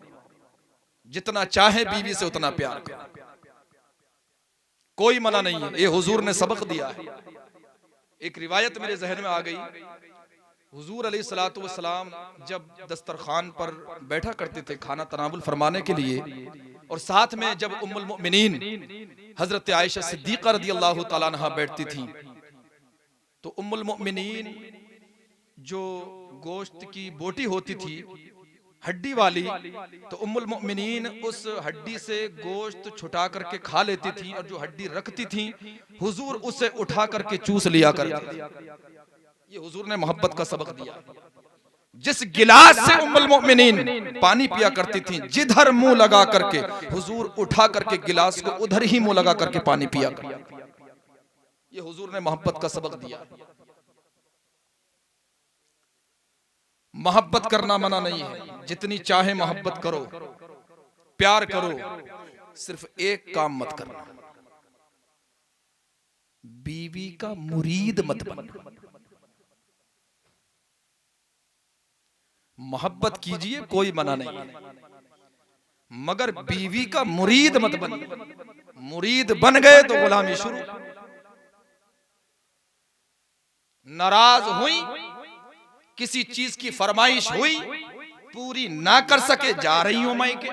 जितना चाहे बीवी से उतना प्यार करो, कोई मना नहीं है। ये हुजूर ने सबक दिया है। एक रिवायत मेरे जहन में आ गई। हुजूर अलैहिस्सलातु वस्सलाम जब दस्तरखान पर बैठा करते थे खाना तनावुल फरमाने के लिए, और साथ में जब उम्मुल मोमिनीन हजरत आयशा सिद्दीक़ा रदियल्लाहु ताला अन्हा बैठती थी, तो उम्मुल मोमिनीन जो गोश्त की बोटी होती थी हड्डी वाली, तो उम्मुल मोमिनीन उस हड्डी से गोश्त छुटा करके खा लेती थी, और जो हड्डी रखती थी हुजूर उसे उठा करके चूस लिया करते थे। ये हुजूर ने मोहब्बत का सबक दिया। जिस गिलास से उम्मुल मोमिनीन पानी पिया करती थी, जिधर मुंह लगा करके हुजूर उठा करके गिलास को उधर ही मुंह लगा करके पानी पिया करते। ये हुजूर ने मोहब्बत का सबक दिया। मोहब्बत करना मना नहीं है, जितनी चाहे मोहब्बत करो, प्यार करो, सिर्फ एक काम मत करना, बीवी का मुरीद मत बनना। मोहब्बत कीजिए, कोई मना नहीं है, मगर बीवी का मुरीद मत बनिए। मुरीद बन गए तो गुलामी शुरू। नाराज हुई, किसी चीज की फरमाइश हुई, पूरी ना कर सके, जा रही हूं मायके।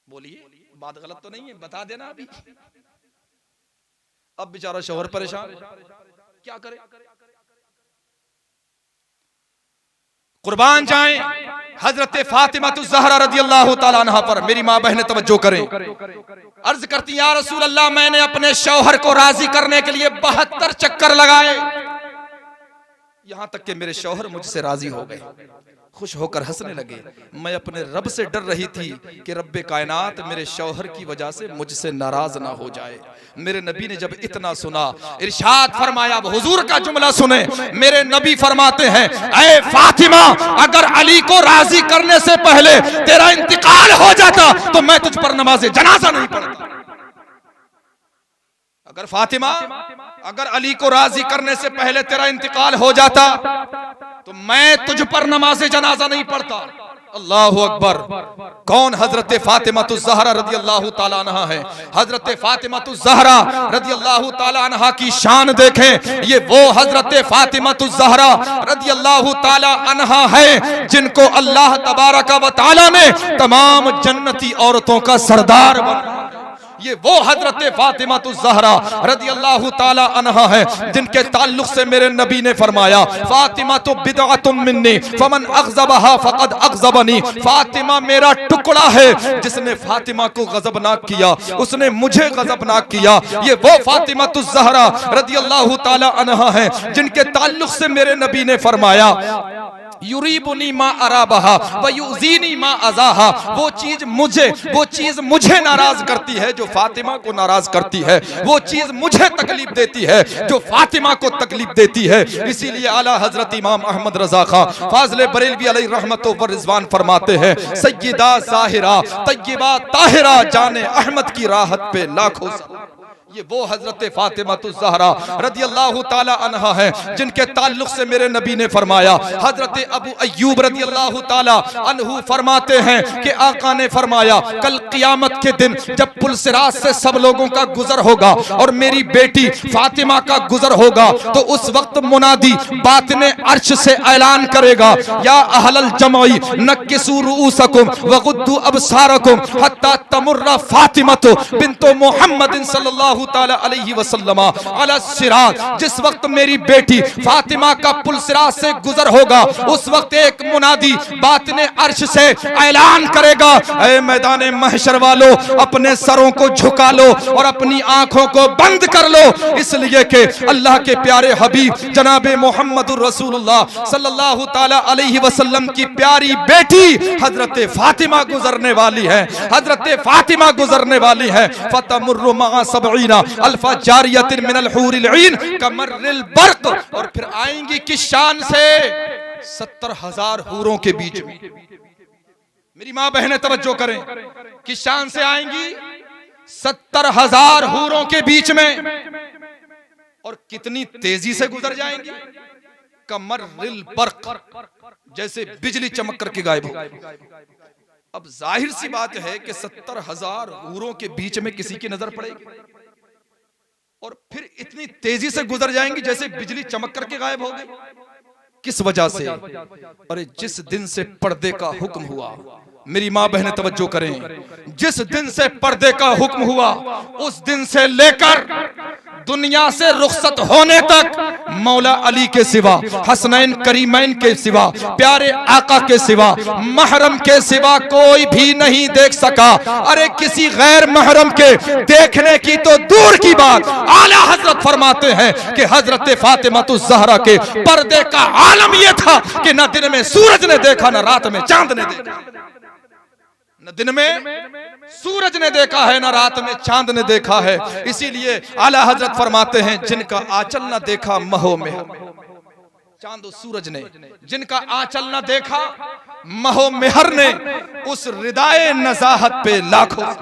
बोलिए, बात गलत तो नहीं है? बता देना अभी। अब बेचारा शौहर परेशान, क्या करे? कुर्बान जाएं हजरत फातिमा ज़हरा रदियल्लाहु ताला अन्हा पर। मेरी माँ बहनें तवज्जो करें। अर्ज करती, या रसूल अल्लाह, मैंने अपने शौहर को राजी करने के लिए 72 चक्कर लगाए, यहां तक कि मेरे शौहर मुझसे राजी हो गए, खुश होकर हंसने लगे। मैं अपने रब से डर रही थी कि रब्बे कायनात मेरे शौहर की वजह से मुझसे नाराज ना हो जाए। मेरे नबी ने जब इतना सुना, इरशाद फरमाया, हुजूर का जुमला सुने। मेरे नबी फरमाते हैं, ऐ फातिमा, अगर अली को राजी करने से पहले तेरा इंतकाल हो जाता तो मैं तुझ पर नमाज़े जनाजा नहीं पढ़ता। अगर फातिमा, अगर अली को राजी करने से पहले तेरा इंतकाल हो जाता तो मैं तुझ पर नमाज़े जनाजा नहीं पढ़ता। अल्लाहु अकबर। कौन? हजरत फातिमा ज़हरा रदियल्लाहु ताला अन्हा है। हजरत फातिमा ज़हरा रदियल्लाहु ताला अन्हा की शान देखें। ये वो हजरत फातिमा ज़हरा रदियल्लाहु ताला अन्हा है जिनको अल्लाह तबारक व तआला ने तमाम जन्नती औरतों का सरदार बनाया। ये वो हजरत फातिमा ज़हरा रदियल्लाहु ताला अन्हा है जिनके ताल्लुक से मेरे नबी ने फरमाया, फातिमा तो बिदअतुम मिन्नी फमन अग़ज़बहा फ़क़द अग़ज़बनी। फातिमा मेरा टुकड़ा है, जिसने फातिमा को गज़बनाक किया उसने मुझे गज़बनाक किया। ये वो फातिमा ज़हरा रदियल्लाहु ताला अन्हा है जिनके ताल्लुक से मेरे नबी ने फरमाया, युरीबुनी मा अराबहा व युज़ीनी मा अज़ाहा। वो चीज मुझे नाराज करती है जो फातिमा को नाराज करती है, वो चीज मुझे तकलीफ देती है जो फातिमा को तकलीफ देती है। इसीलिए आला हजरत इमाम अहमद रजा खां फाज़िल बरेलवी अलैहि रहमत व रिज़वान फरमाते हैं, सय्यदा ज़ाहिरा तय्यबा ताहिरा जाने अहमद की राहत पे लाखों सलाम। ये वो हजरत फातिमा ज़हरा रदियल्लाहु ताला अन्हा है जिनके ताल्लुक से मेरे नबी ने फरमाया। हजरत अबू अय्यूब रदियल्लाहु ताला अन्हु फरमाते हैं कि आका ने फरमाया कल क़ियामत के दिन जब पुलसिरात से सब लोगों का गुजर होगा और मेरी बेटी फातिमा का गुजर होगा तो उस वक्त मुनादी बातिने अर्श से ऐलान करेगा, या अहलल जमाई नक्किसू रुऊसकुम वगुद्दू अबसारकुम हत्ता तमुर्रा फातिमतु बिन्तो मुहम्मदिन सल्लल्लाहु ताला अलैहि वसल्लम अला सिरात। जिस वक्त मेरी बेटी फातिमा का पुलसिरात से गुजर होगा उस वक्त एक मुनादी बातिने अर्श से ऐलान करेगा, ऐ मैदान महशर वालों अपने सरों को झुका लो और अपनी आंखों को बंद कर लो, इसलिए कि अल्लाह के प्यारे हबीब जनाब मोहम्मदुर रसूलुल्लाह सल्लल्लाहु ताला अलैहि वसल्लम की प्यारी बेटी हजरत फातिमा गुजरने वाली है। हजरत फातिमा गुजरने वाली है। फतमुर्रु मा सबईना अल्फा जारियतिन मिनल हूरिल ईन कमर्रिल बर्क, और फिर आएंगी किस शान से? 70,000 हूरों के बीच में। मेरी माँ बहनें तवज्जो करें, किस शान से आएंगी? 70,000 हूरों के बीच में, और कितनी तेजी से गुजर जाएंगी? कमर्रिल बर्क, जैसे बिजली चमक करके गायब हो। अब जाहिर सी बात है कि 70,000 हूरों के बीच में किसी की नजर पड़ेगी और फिर इतनी तेजी से गुजर जाएंगी जैसे बिजली चमक करके गायब हो गई। किस वजह से? अरे जिस दिन से पर्दे का हुक्म हुआ, मेरी माँ बहनें तवज्जो करें, जिस दिन से पर्दे का हुक्म हुआ उस दिन से लेकर दुनिया से रुखसत होने तक मौला अली के सिवा, हसनैन करीमैन के सिवा, प्यारे आका के सिवा, महरम के सिवा कोई भी नहीं देख सका। अरे किसी गैर महरम के देखने की तो दूर की बात, आला हजरत फरमाते हैं कि हजरत फातिमा ज़हरा के पर्दे का आलम यह था कि न दिन में सूरज ने देखा न रात में चांद ने देखा। न दिन में सूरज ने देखा है न रात में चांद ने देखा है। इसीलिए आला हजरत फरमाते हैं जिनका आंचल न देखा महो में, चांद और सूरज ने जिनका आंचल न देखा महो मेहर ने, उस रिदाए नजाहत पे लाखों,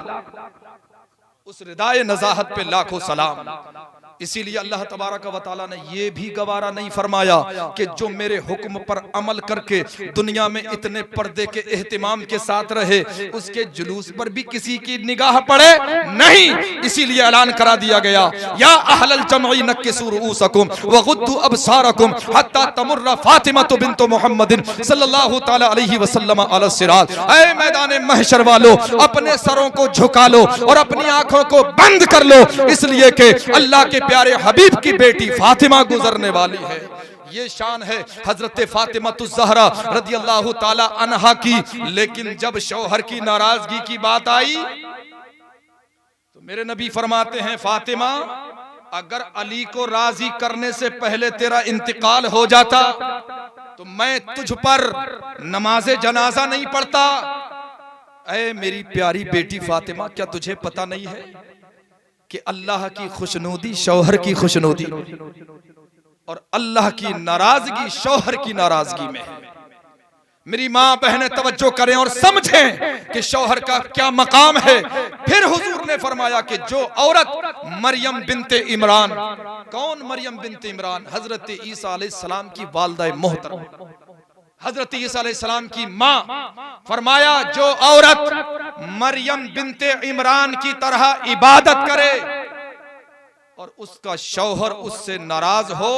उस रिदाए नजाहत पे लाखों सलाम। इसीलिए अल्लाह तबारक व तआला ने यह भी गवारा नहीं फरमाया कि जो मेरे हुक्म पर अमल करके दुनिया में इतने पर्दे के एहतिमाम के साथ रहे उसके जुलूस पर भी किसी की निगाह पड़े नहीं। इसीलिए ऐलान करा दिया गया, या अहलल जमई नक्किसू रुऊसकुम वगुद्दू अबसारकुम हत्ता तमुर्रा फातिमतु बिन्तु मुहम्मदिन सल्लल्लाहु ताला अलैहि वसल्लम अला सिरात। ऐ मैदान महशर वालों अपने सरों को झुका लो और अपनी आंखों को बंद कर लो, इसलिए कि अल्लाह के प्यारे हबीब की बेटी फातिमा गुजरने वाली है। ये शान है हजरत फातिमा ज़हरा रदियल्लाहु ताला अन्हा की। लेकिन जब शौहर की नाराजगी की बात आई तो मेरे नबी फरमाते हैं, फातिमा अगर अली को राजी करने से पहले तेरा इंतकाल हो जाता तो मैं तुझ पर नमाज़े जनाजा नहीं पढ़ता। ऐ मेरी प्यारी बेटी फातिमा, क्या तुझे पता नहीं है कि अल्लाह की खुशनुदी शौहर की खुशनुदी और अल्लाह की नाराजगी शौहर की नाराजगी में है। मेरी माँ बहनें तवज्जो करें और समझें कि शौहर का क्या मकाम है। फिर हुजूर ने फरमाया कि जो औरत मरियम बिनते इमरान, कौन मरियम बिनते इमरान? हजरत ईसा अलैहिस्सलाम की वालिदा मोहतरम, हजरत ईसा अलैहिस्सलाम की माँ। फरमाया जो औरत मरियम बिनते इमरान की तरह इबादत करे और उसका शौहर उससे नाराज हो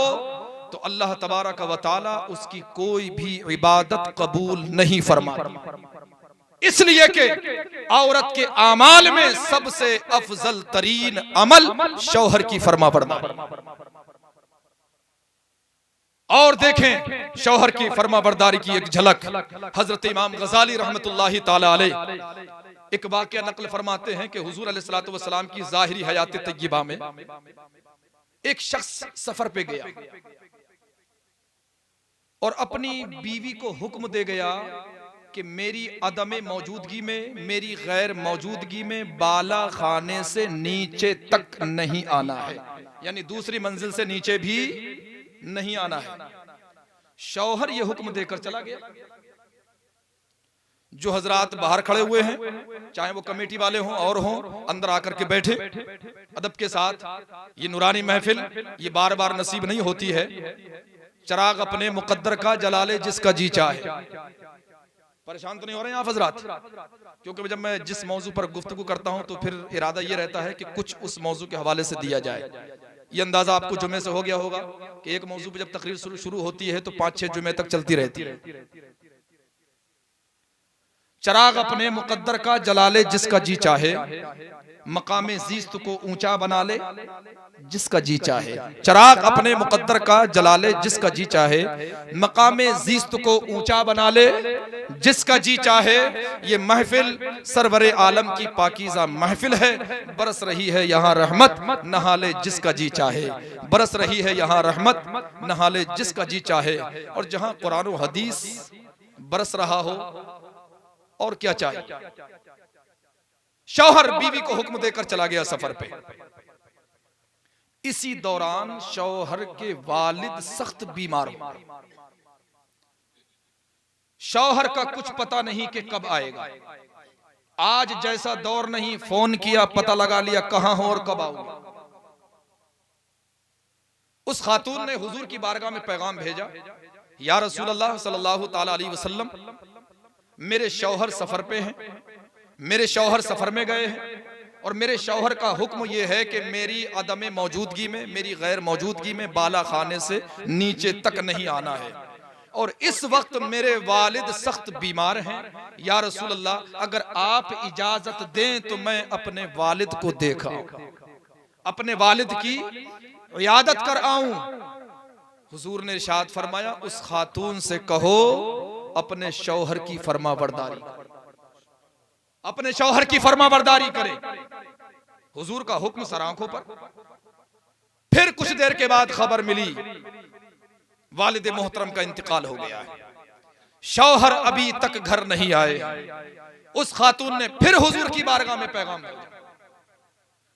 तो अल्लाह तबारक व तआला उसकी कोई भी इबादत कबूल नहीं फरमाता। इसलिए कि औरत के आमाल में सबसे अफजल तरीन अमल शौहर की फरमाबरदारी। और देखें शौहर की फरमाबरदारी की एक झलक, हजरत इमाम गजाली रहमतुल्लाहि ताला अलैह एक वाक़या नकल फरमाते हैं कि हुजूर अलैहिस्सलातु वस्सलाम की ज़ाहिरी हयात तय्यबा में एक शख्स सफर पे गया और अपनी बीवी को हुक्म दे गया कि मेरी अदम मौजूदगी में, मेरी गैर मौजूदगी में बाला खाने से नीचे तक नहीं आना है, यानी दूसरी मंजिल से नीचे भी नहीं आना है। शौहर यह हुक्म देकर चला गया। जो हजरात बाहर खड़े हुए हैं, चाहे वो कमेटी वाले हों और हों, अंदर आकर के बैठे अदब के साथ। ये नूरानी महफिल ये बार बार नसीब नहीं होती है। चिराग अपने मुकद्दर का जला ले जिसका जी चाहे। परेशान तो नहीं हो रहे हैं आप हजरात? क्योंकि जब मैं जिस मौजू पर गुफ्तगू करता हूं तो फिर इरादा ये रहता है कि कुछ उस मौजू के हवाले से दिया जाए। ये अंदाजा आपको जुमे से हो गया होगा कि एक मौजू पे जब तकरीर शुरू होती है तो 5-6 जुमे तक चलती रहती है। चिराग अपने मुकद्दर का जला ले जिसका जी चाहे, मकामे ज़ीस्त को ऊंचा बना ले जिसका जी चाहे। चिराग अपने मुकद्दर का जला ले जिसका जी चाहे, मकामे ज़ीस्त को ऊंचा बना ले जिसका जी चाहे। ये महफिल सरवरे आलम की पाकीज़ा महफिल है। बरस रही है यहाँ रहमत, नहा ले जिसका जी चाहे। बरस रही है यहाँ रहमत, नहा ले जिसका जी चाहे। और जहाँ कुरान व हदीस बरस रहा हो और क्या चाहिए। शौहर बीवी को हुक्म देकर चला गया सफर पे। इसी दौरान शौहर के वालिद सख्त बीमार हो। शौहर का कुछ पता नहीं कि कब आएगा। आज जैसा दौर नहीं, फोन किया पता लगा लिया कहां हो और कब आऊंगा। उस खातून ने हुजूर की बारगाह में पैगाम भेजा, या रसूल अल्लाह सल्लल्लाहु ताला अलैहि वसल्लम, मेरे शौहर सफर पे हैं, मेरे शौहर सफर में गए हैं और मेरे शौहर का हुक्म यह है कि मेरी अदम मौजूदगी में, मेरी गैर मौजूदगी में बाला खाने से नीचे तक नहीं आना है। और इस वक्त मेरे वालिद सख्त बीमार हैं। या रसूल अल्लाह, अगर आप इजाजत दें तो मैं अपने वालिद को देखा, अपने वालिद की इयादत कर आऊं। हुजूर ने इरशाद फरमाया, उस खातून से कहो अपने शौहर की फरमाबरदारी, अपने शौहर की फरमाबरदारी करे। हुजूर का हुक्म सर आंखों पर। फिर कुछ देर के बाद खबर मिली वालिद मोहतरम का इंतकाल हो गया है। शौहर अभी तक घर नहीं आए। उस खातून ने फिर हुजूर की बारगाह में पैगाम भेजा,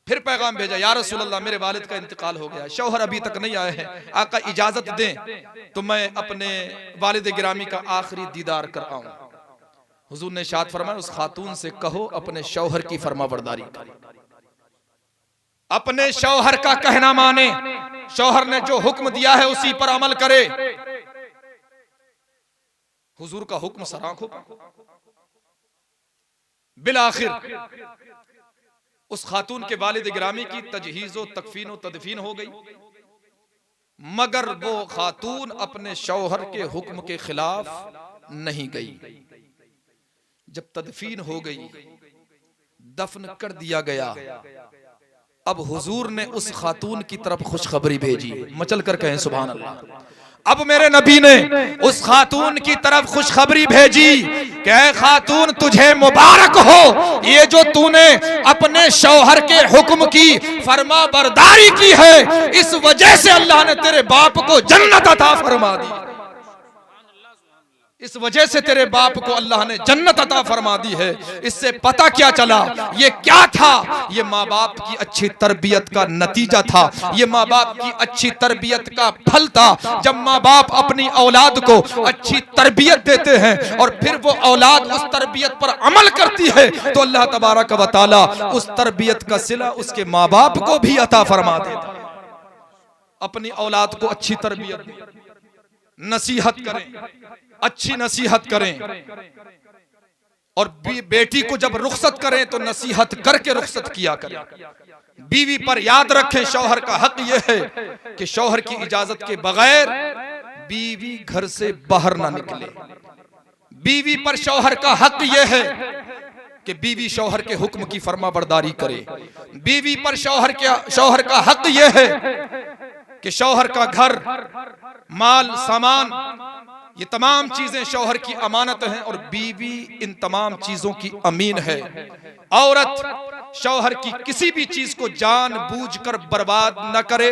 फिर पैगाम भेजा, या रसूल अल्लाह, मेरे वालिद का इंतकाल हो गया, शौहर अभी तक नहीं आए हैं, आका इजाजत दें तो मैं अपने वालिद गिरामी का आखिरी दीदार कर आऊं। हुजूर ने इरशाद फरमाया, उस खातून से कहो अपने शौहर की फरमाबरदारी करे, अपने शौहर का कहना माने, शौहर ने जो हुक्म दिया है उसी पर अमल करे। हुजूर का हुक्म सर आंखों पर। बिलाखिर उस खातून के वालिद गिरामी की तजहीज़ो तकफीन तदफीन हो गई, मगर वो खातून अपने शौहर के हुक्म के खिलाफ नहीं गई। जब तदफीन हो गई, दफन कर दिया गया, अब हुजूर ने उस खातून की तरफ खुशखबरी भेजी। मचल कर कहें सुभान अल्लाह। अब मेरे नबी ने उस खातून की तरफ खुशखबरी भेजी कि ऐ खातून, तुझे मुबारक हो, ये जो तूने अपने शौहर के हुक्म की फरमाबरदारी की है, इस वजह से अल्लाह ने तेरे बाप को जन्नत अता फरमा दी। इस वजह से तेरे बाप को अल्लाह ने जन्नत अता फरमा दी है। इससे पता क्या चला, ये क्या था? ये माँ बाप की अच्छी तरबियत का नतीजा था, ये माँ बाप की अच्छी तरबियत का फल था। जब माँ बाप अपनी औलाद को अच्छी तरबियत देते हैं और फिर वो औलाद उस तरबियत पर अमल करती है तो अल्लाह तबारक व तआला उस तरबियत का सिला उसके माँ बाप को भी अता फरमा देता। अपनी औलाद को अच्छी तरबियत, नसीहत करें, अच्छी नसीहत करें, और बेटी को जब रुखसत करें तो नसीहत करके रुखसत किया करें। बीवी पर याद रखें, शौहर का हक यह है कि शौहर की इजाजत के बगैर बीवी घर से बाहर ना निकले। बीवी पर शौहर का हक यह है कि बीवी शौहर के हुक्म की फरमाबरदारी करे। बीवी पर शौहर का हक यह है कि शौहर का घर, माल, सामान, ये तमाम चीजें शौहर की अमानत हैं और बीवी इन तमाम चीजों की अमीन है। औरत शौहर की किसी भी चीज को जानबूझकर बर्बाद न करे,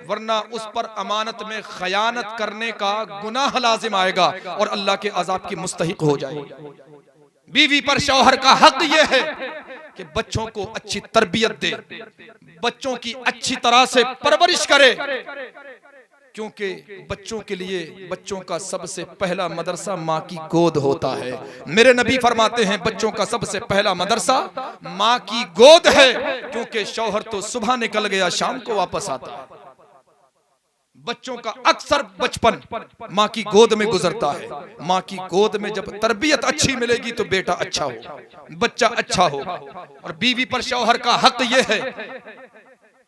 वरना उस पर अमानत में खयानत करने का गुनाह लाजिम आएगा और अल्लाह के अजाब की मुस्तहिक हो जाएगी। बीवी पर शौहर का हक यह है कि बच्चों को अच्छी तरबियत दे, बच्चों की अच्छी तरह से परवरिश करे, क्योंकि बच्चों के लिए बच्चों का सबसे पहला मदरसा माँ की गोद होता है। मेरे नबी फरमाते हैं बच्चों का सबसे पहला मदरसा माँ की गोद है, क्योंकि शौहर तो सुबह निकल गया शाम को वापस आता है। बच्चों का अक्सर बचपन माँ की गोद में गुजरता है। माँ की गोद में जब तरबियत अच्छी मिलेगी तो बेटा अच्छा हो, बच्चा अच्छा हो। और बीवी पर शौहर का हक यह है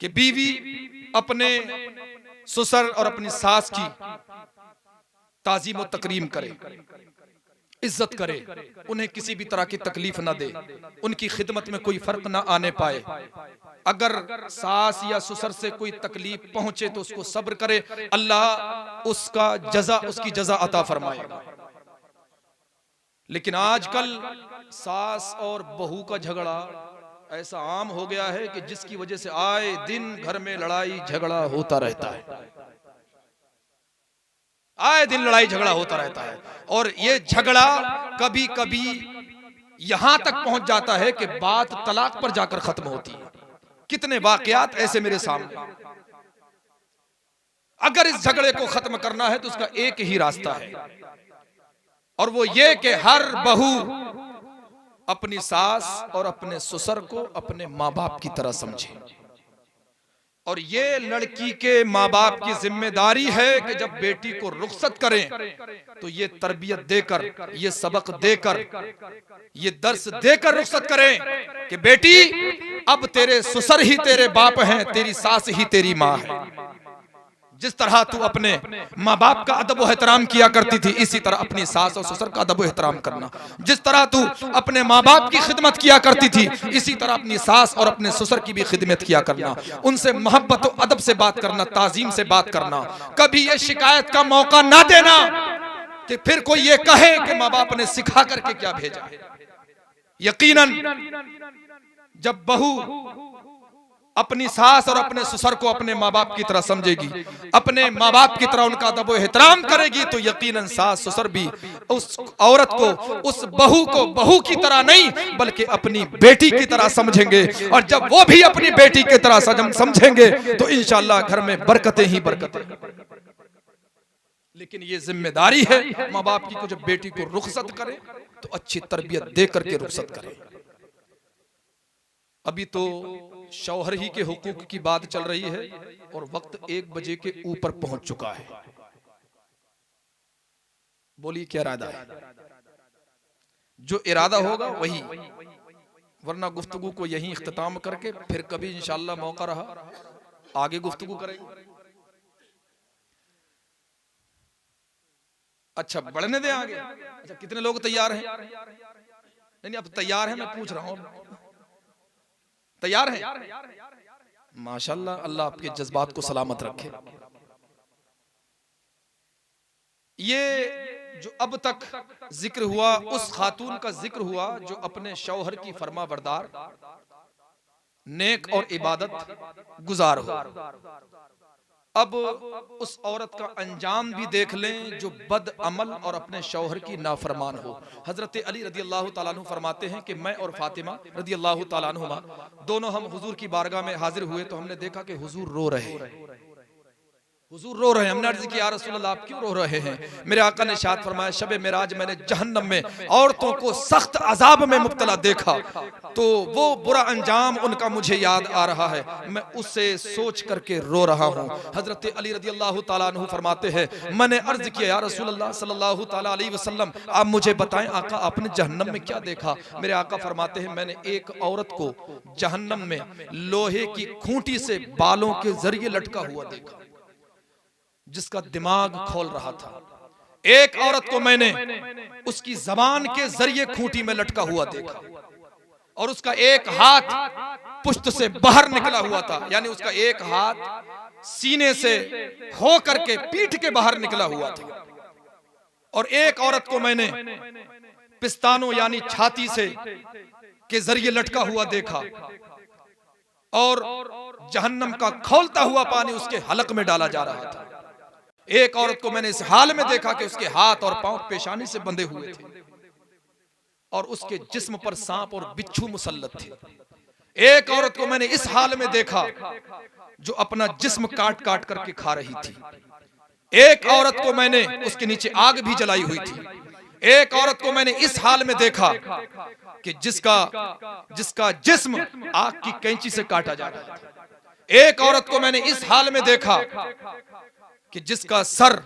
कि बीवी अपने ससुर और अपनी सास की ताजीम और तकरीम करे, इज्जत करे, उन्हें किसी भी तरह की तकलीफ ना दे, उनकी खिदमत में कोई फर्क ना आने पाए। अगर सास या ससुर से कोई तकलीफ पहुंचे तो उसको सब्र करे, अल्लाह उसकी जजा अता फरमाएगा। लेकिन आजकल सास और बहू का झगड़ा ऐसा आम हो गया है कि जिसकी वजह से आए दिन घर में लड़ाई झगड़ा होता रहता है। आए दिन लड़ाई झगड़ा होता रहता है और ये झगड़ा कभी कभी यहां तक पहुंच जाता है कि बात तलाक पर जाकर खत्म होती है। कितने वाकयात ऐसे मेरे सामने। अगर इस झगड़े को खत्म करना है तो उसका एक ही रास्ता है, और वो ये कि हर बहू अपनी सास और अपने ससुर को अपने माँ बाप की तरह समझे। और ये लड़की के माँ बाप की जिम्मेदारी है कि जब बेटी को रुखसत करें तो ये तरबियत देकर, ये सबक देकर, ये दर्स देकर रुखसत करें कि बेटी अब तेरे ससुर ही तेरे बाप हैं, तेरी सास ही तेरी माँ है। जिस तरह तू अपने माँ बाप का अदब व एहतराम किया करती थी, इसी तरह अपनी सास और ससुर का अदब व एहतराम करना। जिस तरह तू अपने माँ बाप की खिदमत किया करती थी, इसी तरह अपनी सास और अपने ससुर की भी खिदमत किया करना। उनसे मोहब्बत और अदब से बात करना, ताजीम से बात करना। कभी ये शिकायत का मौका ना देना कि फिर कोई ये कहे कि माँ बाप ने सिखा करके क्या भेजा। यकीनन जब बहू अपनी सास और अपने ससुर को अपने माँ बाप की तरह समझेगी, अपने माँ बाप की तरह उनका अदब व एहतराम करेगी, तो यकीनन सास ससुर भी उस औरत को, उस बहू को बहू की तरह नहीं बल्कि अपनी बेटी की तरह समझेंगे। और जब वो भी अपनी बेटी की तरह समझेंगे तो इंशाअल्लाह घर में बरकतें ही बरकतें। लेकिन ये जिम्मेदारी है माँ बाप की को जब बेटी को रुखसत करे तो अच्छी तरबियत दे करके रुखसत करे। अभी तो शौहर ही के हुकूक की बात चल रही है और वक्त 1 बजे के ऊपर पहुंच चुका है। बोलिए क्या इरादा है? जो इरादा होगा वही, वरना गुफ्तगू को यहीं इख्तिताम करके फिर कभी इंशाअल्लाह मौका रहा आगे गुफ्तगू करेंगे। अच्छा बढ़ने दें आगे। अच्छा कितने लोग तैयार हैं? नहीं अब तैयार हैं, मैं पूछ रहा हूं तैयार हैं? माशाल्लाह, अल्लाह आपके जज्बात को सलामत रखे। ये जो अब तक जिक्र हुआ उस खातून का जिक्र हुआ जो अपने शौहर की फरमा बरदार, नेक और इबादत गुजार हो। अब उस औरत का अंजाम भी देख लें जो बद अमल और अपने शौहर की नाफरमान हो। हजरत अली रदी अल्लाह तआला अन्हु फरमाते हैं कि मैं और फातिमा रदी अल्लाह तआला अन्हुमा दोनों हम हुजूर की बारगाह में हाजिर हुए तो हमने देखा कि हुजूर रो रहे हैं। हुजूर रो रहे हैं। हमने अर्ज किया या रसूल अल्लाह आप क्यों रो रहे हैं? मेरे आका ने इरशाद फरमाया शब मेराज मैंने जहन्नम में औरतों को सख्त अजाब में मुब्तला देखा तो वो बुरा अंजाम उनका मुझे याद आ रहा है, मैं उससे सोच करके रो रहा हूँ। हजरत अली रदी अल्लाह तआला अन्हु फरमाते हैं मैंने अर्ज किया या रसूल अल्लाह सल्लल्लाहु तआला अलैहि वसल्लम आप मुझे बताएं आका आपने जहन्नम में क्या देखा? मेरे आका फरमाते हैं मैंने एक औरत को जहन्नम में लोहे की खूंटी से बालों के जरिए लटका हुआ देखा जिसका दिमाग खोल रहा था। एक औरत को मैंने उसकी जबान के जरिए खूंटी में लटका हुआ देखा और उसका एक हाथ पुश्त से बाहर निकला हुआ था, यानी उसका एक हाथ सीने से हो करके पीठ के बाहर निकला हुआ था। और एक औरत को मैंने पिस्तानों यानी छाती से के जरिए लटका हुआ देखा और जहन्नम का खौलता हुआ पानी उसके हलक में डाला जा रहा था। एक औरत को मैंने इस हाल में देखा कि उसके हाथ और पांव पेशानी से बंधे हुए थे और उसके जिस्म पर सांप और बिच्छू मुसल्लत थे। एक औरत को मैंने इस हाल में देखा जो अपना जिस्म काट काट करके खा रही थी। एक औरत को मैंने, उसके नीचे आग भी जलाई हुई थी, एक औरत को मैंने इस हाल में देखा कि जिसका जिस्म आग की कैंची से काटा जा रहा था। एक औरत को मैंने इस हाल में देखा कि जिसका सर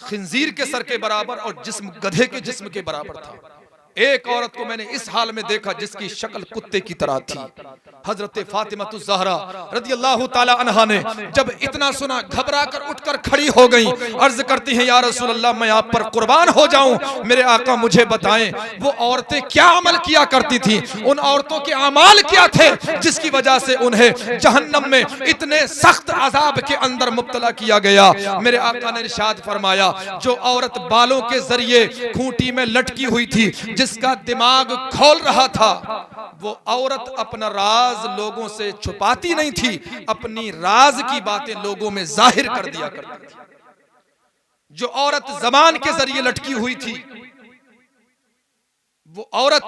खिंजीर के सर के बराबर और जिस्म गधे के जिस्म के बराबर था। एक औरत को मैंने इस हाल में देखा जिसकी शक्ल कुत्ते की तरह थी। हजरत फातिमातुज़ ज़हरा रज़ियल्लाहु ताला अन्हा ने जब इतना सुना, घबरा कर उठकर खड़ी हो गई, अर्ज करती हैं, या रसूल अल्लाह, मैं आप पर कुर्बान हो जाऊं, मेरे आका मुझे बताएं वो औरतें क्या अमल किया करती थी, उन औरतों के अमाल क्या थे जिसकी वजह से उन्हें जहन्नम में इतने सख्त अजाब के अंदर मुब्तला किया गया। मेरे आका ने इरशाद फरमाया, जो औरत बालों के जरिए खूंटी में लटकी हुई थी, जिसका दिमाग खोल रहा था, वो औरत अपना राज लोगों से छुपाती नहीं थी, अपनी राज की बातें लोगों में जाहिर कर दिया करती थी। जो औरत जबान के जरिए लटकी हुई थी, वो औरत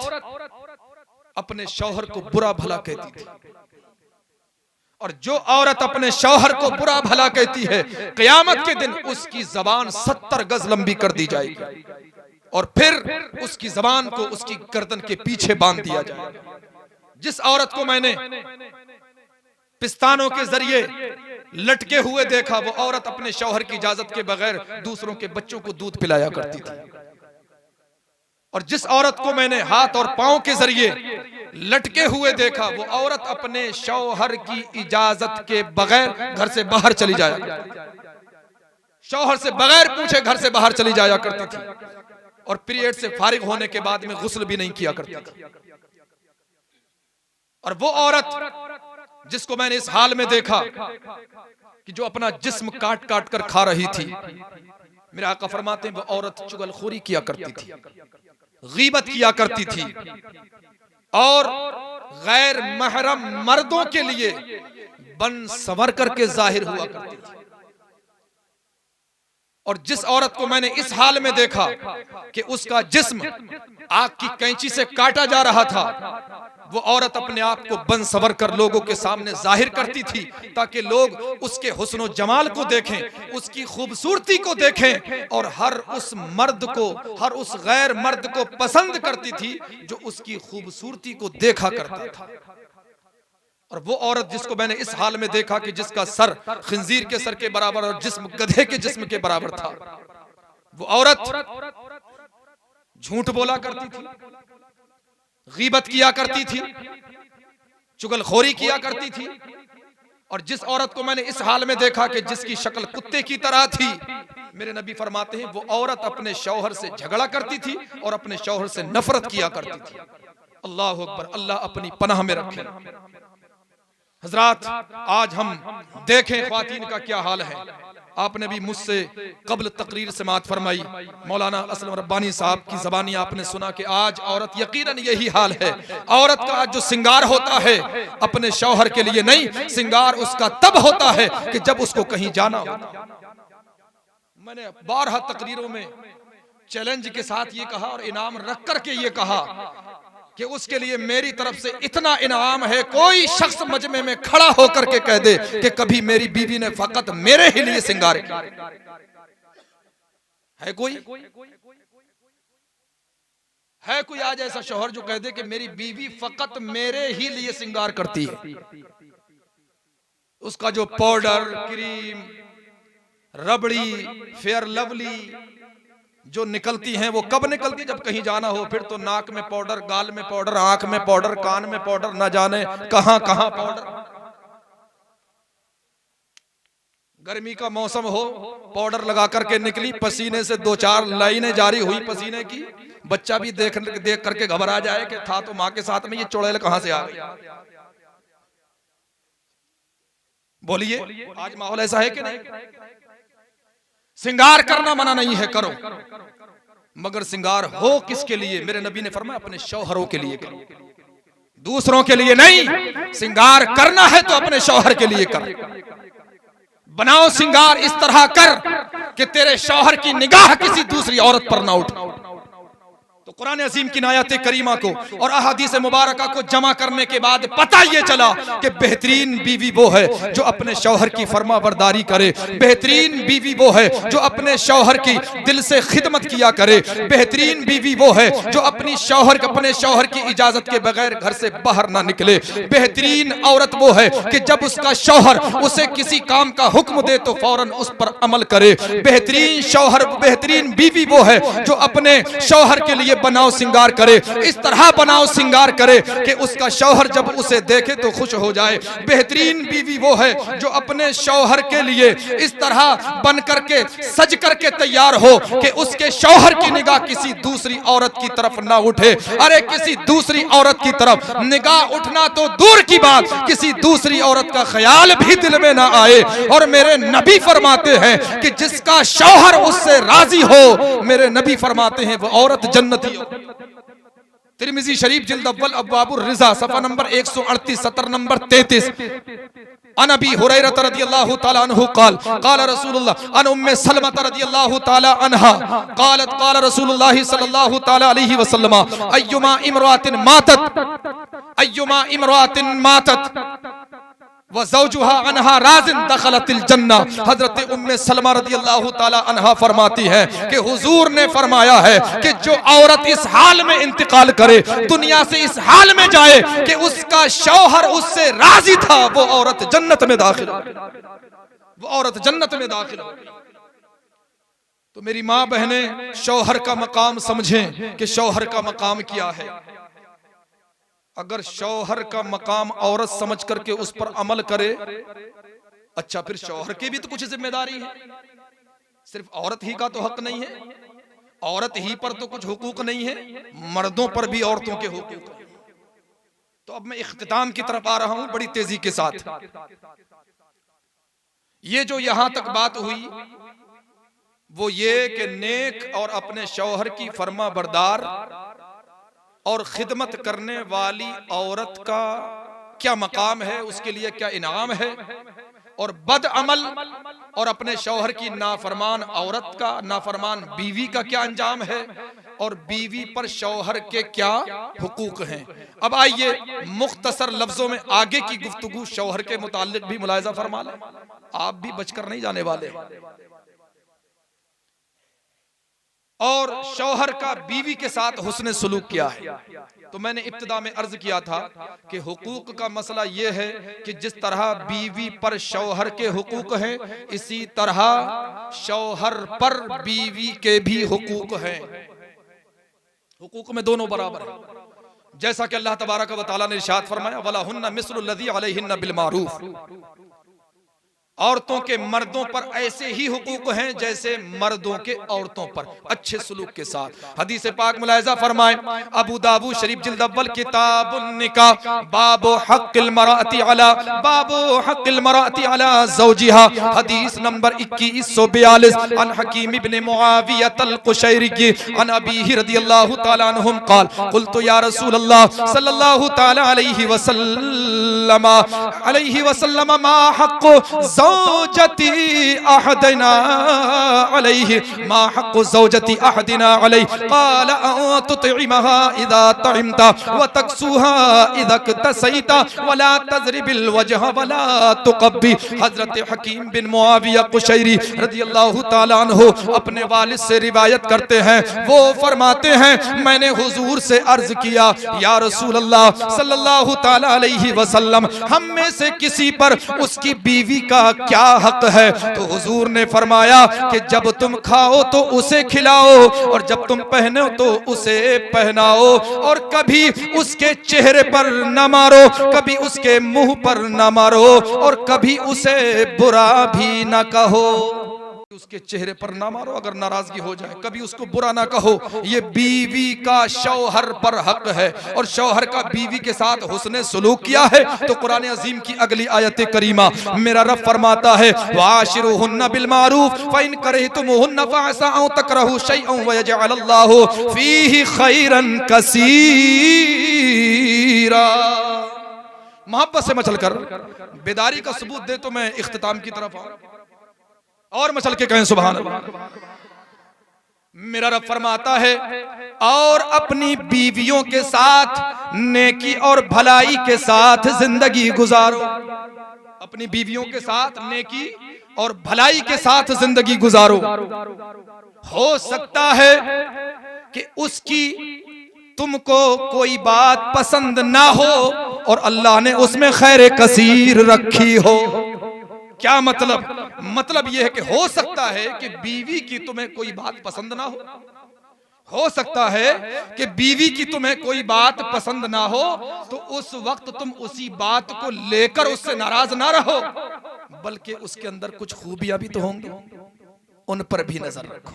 अपने शौहर को बुरा भला कहती थी, और जो औरत अपने शौहर को बुरा भला कहती है, क़यामत के दिन उसकी जबान 70 गज लंबी कर दी जाएगी और फिर उसकी जबान को उसकी गर्दन के पीछे बांध दिया जाएगा। जिस औरत को मैंने पिस्तानों के जरिए लटके हुए देखा, वो औरत अपने शौहर की इजाजत के बगैर दूसरों के बच्चों को दूध पिलाया करती थी। और जिस औरत को मैंने हाथ और पांव के जरिए लटके हुए देखा, वो औरत अपने शौहर की इजाजत के बगैर घर से बाहर चली जाया करती थी, शौहर से बगैर पूछे घर से बाहर चली जाया करती थी, और पीरियड से फारिग होने के बाद में गुस्ल भी नहीं किया करती थी। और वो औरत जिसको मैंने इस हाल में देखा कि जो अपना जिस्म काट काट कर खा रही थी, मेरे आका फरमाते हैं वो औरत चुगलखोरी किया करती थी, गीबत किया करती थी, और गैर महरम मर्दों के लिए बन संवर करके जाहिर हुआ करती थी। और जिस औरत को मैंने इस हाल में देखा कि उसका जिस्म आग की कैंची से काटा जा रहा था, वो औरत अपने आप को बन संवर कर लोगों के सामने जाहिर करती थी ताकि लोग उसके हुस्न और जमाल को देखें, उसकी खूबसूरती को देखें, और हर उस मर्द को, हर उस गैर मर्द को पसंद करती थी जो उसकी खूबसूरती को देखा करता था। और वो औरत जिसको मैंने इस हाल में देखा कि जिसका सर खिंजीर के सर के बराबर और जिस्म गधे के जिस्म के बराबर था, वो औरत झूठ बोला करती थी, गीबत किया करती थी, चुगलखोरी किया करती थी। और जिस औरत को मैंने इस हाल में देखा कि जिसकी शक्ल कुत्ते की तरह थी, मेरे नबी फरमाते हैं वो औरत अपने शौहर से झगड़ा करती थी और अपने शौहर से नफरत किया करती थी। अल्लाह अकबर, अल्लाह अपनी पनाह में रखे। हजरात, आज हम देखें ख्वातीन का क्या हाल है। आपने भी मुझसे कब्ल तकरीर समाअत फरमाई, मौलाना असलम रब्बानी साहब की ज़बानी आपने सुना कि आज औरत यकीनन यही हाल है। औरत का आज जो सिंगार होता है अपने शौहर के लिए नहीं, सिंगार उसका तब होता है कि जब उसको कहीं जाना हो। मैंने 12 तकरीरों में चैलेंज के साथ ये कहा और इनाम रख करके ये कहा कि उसके लिए मेरी तरफ से इतना इनाम है, कोई शख्स मजमे में खड़ा होकर के कह दे कि कभी मेरी बीवी ने फकत मेरे ही लिए सिंगार किया है। कोई आज ऐसा शौहर जो कह दे कि मेरी बीवी फकत मेरे ही लिए सिंगार करती है। उसका जो पाउडर, क्रीम, रबड़ी, फेयर लवली जो निकलती हैं, वो कब निकलती? जब कहीं जाना हो। फिर तो नाक में पाउडर, गाल में पाउडर, आंख में पाउडर, कान में पाउडर, न जाने कहां कहां पाउडर। गर्मी का मौसम हो, पाउडर लगा करके निकली, पसीने से 2-4 लाइनें जारी हुई पसीने की। बच्चा भी देख करके घबरा जाए कि था तो माँ के साथ में, ये चुड़ैल कहां से आ गई। बोलिए, आज माहौल ऐसा है कि नहीं? सिंगार करना मना नहीं है, करो, मगर सिंगार हो किसके लिए? मेरे नबी ने फरमाया अपने शौहरों के लिए करो, दूसरों के लिए नहीं। सिंगार करना है तो अपने शौहर के लिए कर। बनाओ सिंगार इस तरह कर कि तेरे शौहर की निगाह किसी दूसरी औरत पर ना उठे। तो कुरान अजीम की आयत करीमा को और अहादीस मुबारका को जमा करने के बाद पता ये चला कि बेहतरीन बीवी वो है जो अपने शौहर की फर्मा बरदारी करे, बेहतरीन बीवी वो है जो अपने शौहर की दिल से खिदमत किया करे, बेहतरीन बीवी वो है जो अपने शौहर की इजाजत के बगैर घर से बाहर ना निकले, बेहतरीन औरत वो है कि जब उसका शौहर उसे किसी काम का हुक्म दे तो फौरन उस पर अमल करे, बेहतरीन बीवी वो है जो अपने शौहर के लिए बनाओ सिंगार करे, इस तरह बनाओ सिंगार करे कि उसका शौहर जब उसे देखे तो खुश हो जाए, बेहतरीन बीवी वो है जो अपने शौहर के लिए इस तरह बन करके सज करके तैयार हो कि उसके शौहर की निगाह किसी दूसरी औरत की तरफ ना उठे। अरे किसी दूसरी औरत की तरफ निगाह उठना तो दूर की बात, किसी दूसरी औरत का ख्याल भी दिल में ना आए। और मेरे नबी फरमाते हैं कि जिसका शौहर उससे राजी हो, मेरे नबी फरमाते हैं वो औरत जन्नती। तिरमिजी शरीफ जिल्द अव्वल अब्वाबुर रिज़ा सफ़ा नंबर 138 सतर नंबर 33 अन अबी हुरैरा रज़ियल्लाहु ताला अन्हु क़ाल क़ाल रसूलुल्लाह अन उम्मे सलमा रज़ियल्लाहु ताला अन्हा क़ालत क़ाल रसूलुल्लाह सल्लल्लाहु ताला अलैहि वसल्लम अय्युमा इम्राअतिन मातत व ज़ौजुहा अन्हा राज़िन दखलतिल जन्ना। हज़रत उम्मे सलमा रज़ियल्लाहु ताला अन्हा फरमाती है कि हुजूर ने फरमाया है कि जो औरत इस हाल में इंतकाल करे, दुनिया से इस हाल में जाए कि उसका शौहर उससे राजी था, वो औरत जन्नत में दाखिल हो, वो औरत जन्नत में दाखिल हो। तो मेरी माँ बहने, शौहर का मकाम समझें कि शौहर का मकाम क्या है। अगर शौहर का मकाम औरत समझ करके उस पर अमल करे, अच्छा फिर शौहर की भी तो कुछ जिम्मेदारी है, सिर्फ औरत ही का तो हक नहीं है, औरत ही पर तो कुछ हुकूक नहीं है, मर्दों पर भी औरतों के हुकूक हैं। तो अब मैं इख्तिताम की तरफ आ रहा हूं बड़ी तेजी के साथ। ये जो यहां तक बात हुई वो ये कि नेक और अपने शौहर की फर्मा बरदार और खिदमत करने वाली औरत का क्या मकाम है, उसके लिए क्या इनाम है, और बद अमल और अपने शौहर की नाफरमान औरत का, नाफरमान बीवी का क्या अंजाम है, और बीवी पर शौहर के क्या हुकूक हैं। अब आइए मुख्तसर लफ्जों में आगे की गुफ्तगू शौहर के मुताल्लिक भी मुलाहिजा फरमा लें, आप भी बचकर नहीं जाने वाले। और शौहर का बीवी के साथ हुस्न सुलूक किया है। तो मैंने इब्तिदा में अर्ज किया था कि हुकूक का मसला यह है कि जिस तरह बीवी पर शौहर के हुकूक हैं, इसी तरह शौहर पर बीवी के भी हुकूक हैं। हुकूक में दोनों बराबर हैं। जैसा कि अल्लाह तबारक व तआला ने इरशाद फरमाया वलहुन्ना मिस्लु लज़ी अलैहिन्ना बिल मारूफ, औरतों के मर्दों पर ऐसे ही हुकूक हैं जैसे मर्दों के औरतों पर, अच्छे सुलूक के साथ। हदीस पाक मुलाहिजा फरमाए अबू दाऊद शरीफ जिल्द अव्वल किताबुन निकाह बाबु हक़्क़िल मरअती अला ज़ौजिहा, हदीस नंबर 2142 अन हकीम इब्न मुआवियत अल कुशैरी अन अबीही रज़ियल्लाहु तआला अन्हुम क़ाल क़ुल्तु या रसूलल्लाह सल्लल्लाहु तआला अलैहि वसल्लम मा हक़्क़ु ज़ौजती अहदिना अलैहि मा हक़्क़ु ज़ौजती अहदिना अलैहि क़ाल अन तुतइमहा इज़ा तइमता व तक्सूहा इज़ा इक्तसैता व ला तज़रिबिल वजह व ला तुक़ब्बी। हज़रत हकीम बिन मुआविया कुशैरी रज़ियल्लाहु तआला अन्हु अपने वालिद से रिवायत करते हैं, वो फरमाते हैं मैंने हुजूर से अर्ज किया या रसूल अल्लाह सल्लल्लाहु तआला अलैहि वसल्लम, हम में से किसी पर उसकी बीवी का क्या हक है? तो हुजूर ने फरमाया कि जब तुम खाओ तो उसे खिलाओ, और जब तुम पहनो तो उसे पहनाओ, और कभी उसके चेहरे पर न मारो, कभी उसके मुंह पर न मारो, और कभी उसे बुरा भी न कहो। उसके चेहरे पर ना मारो अगर नाराजगी हो जाए, कभी उसको बुरा ना कहो। ये बीवी का शौहर पर हक है, और शौहर का बीवी के साथ हुस्न सुलूक किया है। तो कुरान अजीम की अगली आयत करीमा मेरा रब फरमाता है वाशिरुहुन्ना बिल मारूफ फइन करहतुमुहुन्ना फअसा अन तकरहु शैअन व यजअलल्लाहु फीही खैरन कसीरा। मोहब्बत से मचलकर बेदारी का सबूत दे तो मैं इख्तिताम की तरफ आऊं, और मचल के कहें सुभान अल्लाह। मेरा रब फरमाता है और अपनी बीवियों के साथ नेकी और भलाई के साथ जिंदगी गुजारो। अपनी बीवियों के साथ नेकी और भलाई के साथ जिंदगी गुजारो। हो सकता है कि उसकी तुमको कोई बात पसंद ना हो और अल्लाह ने उसमें खैर कसीर रखी हो। क्या मतलब? मतलब यह है कि हो सकता है कि बीवी की तुम्हें कोई बात पसंद ना हो सकता है कि बीवी की तुम्हें कोई बात पसंद ना हो, तो उस वक्त तुम उसी बात को लेकर उससे नाराज ना रहो, बल्कि उसके अंदर कुछ खूबियां भी तो होंगी, उन पर भी नजर रखो।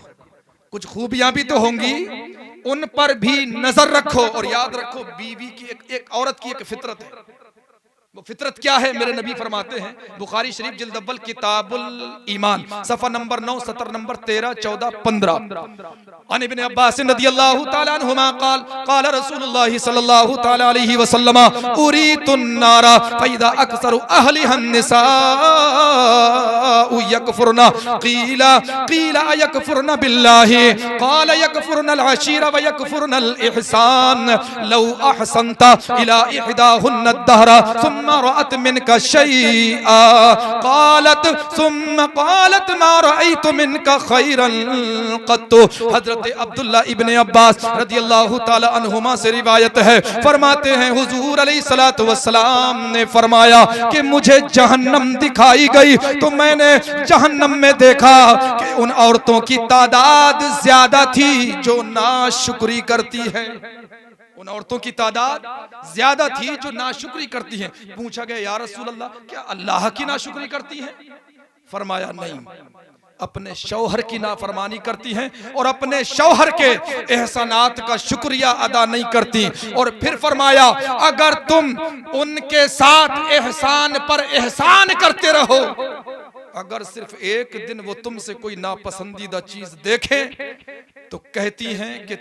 कुछ खूबियां भी तो होंगी, उन पर भी नजर रखो। और याद रखो, बीवी की एक औरत की एक फितरत है। वो फितरत क्या है? मेरे नबी फरमाते हैं, बुखारी शरीफ जिल्द अव्वल किताबुल ईमान सफ़ा नंबर 9, सतर नंबर 13, 14, 15। अन इब्न अब्बास रदियल्लाहु तआला अन्हुमा क़ाल क़ाल रसूलुल्लाह सल्लल्लाहु तआला अलैहि वसल्लम उरीतुन नारा फ़इज़ा अक्सरु अहलिहा निसा यकफुरना क़ीला यकफुरना बिल्लाहि क़ाल यकफुरना अल-अशीरा व यकफुरना अल-इहसान लौ अहसनता इला इहदाहुन्ना अद-दहरा सुम्मा रअत मिनका शैआ क़ालत मा रअयतु मिनका खैरन क़त्तु। हज़रत अब्दुल्लाह इब्ने अब्बास रदियल्लाहु ताला अन्हुमा से रिवायत है, फरमाते हैं हुजूर अलैहिस्सलातु वस्सलाम ने फरमाया कि मुझे जहन्नम दिखाई गई तो मैंने जहन्नम में देखा कि उन औरतों की तादाद ज्यादा थी जो नाशुक्री करती है। उन औरतों की तादाद ज्यादा थी जो नाशुक्री करती हैं। पूछा गया, या रसूल अल्लाह, क्या अल्लाह की नाशुक्री करती हैं? फरमाया नहीं, अपने शौहर की नाफरमानी करती हैं और अपने शौहर के एहसानात का शुक्रिया अदा नहीं करती। और फिर फरमाया, अगर तुम उनके साथ एहसान पर एहसान करते रहो, अगर सिर्फ एक दिन वो तुमसे कोई नापसंदीदा चीज देखें तो कहती हैं कि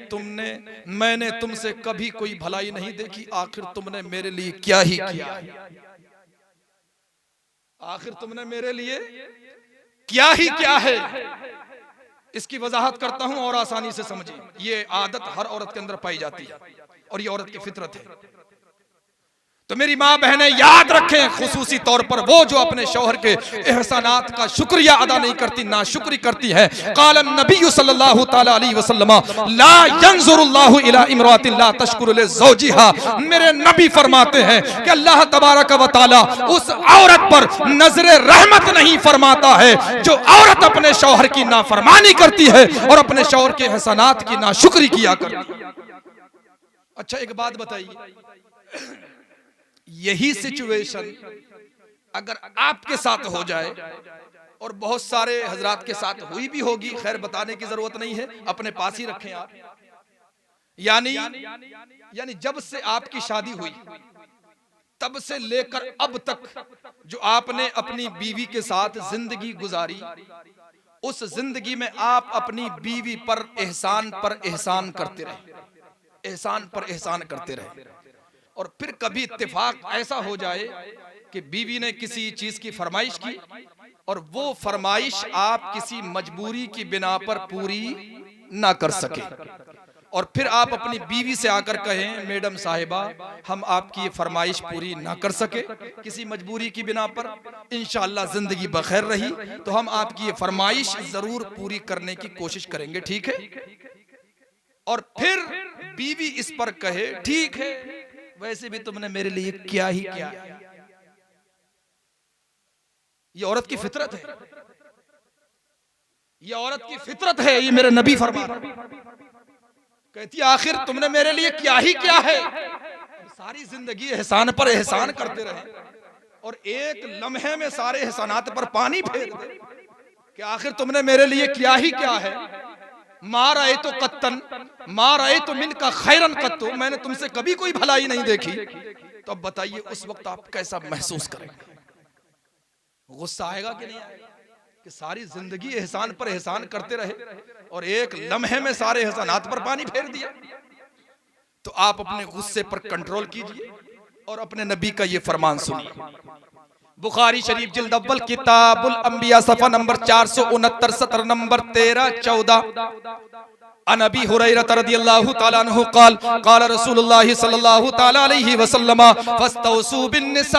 मैंने तुमसे कभी कोई भलाई नहीं देखी, आखिर तुमने मेरे लिए क्या ही किया है? आखिर तुमने मेरे लिए क्या ही क्या है? इसकी वजाहत करता हूं और आसानी से समझिए। ये आदत हर औरत के अंदर पाई जाती है और ये औरत की फितरत है। तो मेरी माँ बहनें याद रखें, खुसूसी तौर पर वो जो अपने शौहर के एहसानात का शुक्रिया अदा नहीं करती, नाशुक्री करती है। क़ाल नबी सल्लल्लाहु तआला अलैहि वसल्लम ला यंजुरुल्लाहु इला इम्रातिन ला तशकुरु लिज़ौजिहा। मेरे नबी फरमाते हैं कि अल्लाह तबारक व तआला उस औरत पर नजरे रहमत नहीं फरमाता है जो औरत अपने शौहर की नाफरमानी करती है और अपने शौहर के एहसानात की नाशुक्री किया करती है। अच्छा, एक बात बताइए, यही सिचुएशन अगर आपके साथ हो जाए, और बहुत सारे हजरात के साथ हुई भी होगी, खैर बताने की जरूरत नहीं है, अपने पास ही रखें आप। यानी जब से आपकी शादी हुई तब से लेकर अब तक जो आपने अपनी बीवी के साथ जिंदगी गुजारी, उस जिंदगी में आप अपनी बीवी पर एहसान करते रहे, एहसान पर एहसान करते रहे। और फिर कभी इत्तेफाक ऐसा हो जाए कि बीवी ने किसी चीज की फरमाइश की और वो फरमाइश आप किसी मजबूरी की बिना पर पूरी ना कर सके, और फिर आप अपनी बीवी से आकर कहें, मैडम साहिबा, हम आपकी ये फरमाइश पूरी ना कर सके किसी मजबूरी की बिना पर, इंशाअल्लाह जिंदगी बखैर रही तो हम आपकी ये फरमाइश जरूर पूरी करने की कोशिश करेंगे, ठीक है? और फिर बीवी इस पर कहे, ठीक है, वैसे भी तुमने मेरे लिए क्या ही किया। ये औरत की फितरत है, ये औरत की फितरत है। ये मेरे नबी फरमा कहती, आखिर तुमने मेरे लिए क्या ही क्या है? सारी जिंदगी एहसान पर एहसान करते रहे और एक लम्हे में सारे एहसानात पर पानी फेर दे कि आखिर तुमने मेरे लिए क्या ही क्या है? मार आए तो कत्तन, मार आए तो मिन का खैरन कत्तो, मैंने तुमसे कभी कोई भलाई नहीं देखी। तो अब बताइए उस वक्त आप कैसा महसूस करेंगे? गुस्सा आएगा कि नहीं आएगा कि सारी जिंदगी एहसान पर एहसान करते रहे और एक लम्हे में सारे एहसानात पर पानी फेर दिया? तो आप अपने गुस्से पर कंट्रोल कीजिए और अपने नबी का ये फरमान सुनिए। बुखारी शरीफ जिल्द अव्वल किताबुल अंबिया सफ़ा नंबर 469, सतर नंबर 13, 14। अन अबी हुरैरा रदियल्लाहु तआला अन्हु क़ाल क़ाल रसूलुल्लाह सल्लल्लाहु तआला अलैहि वसल्लम फस्तौसू बिन निसाई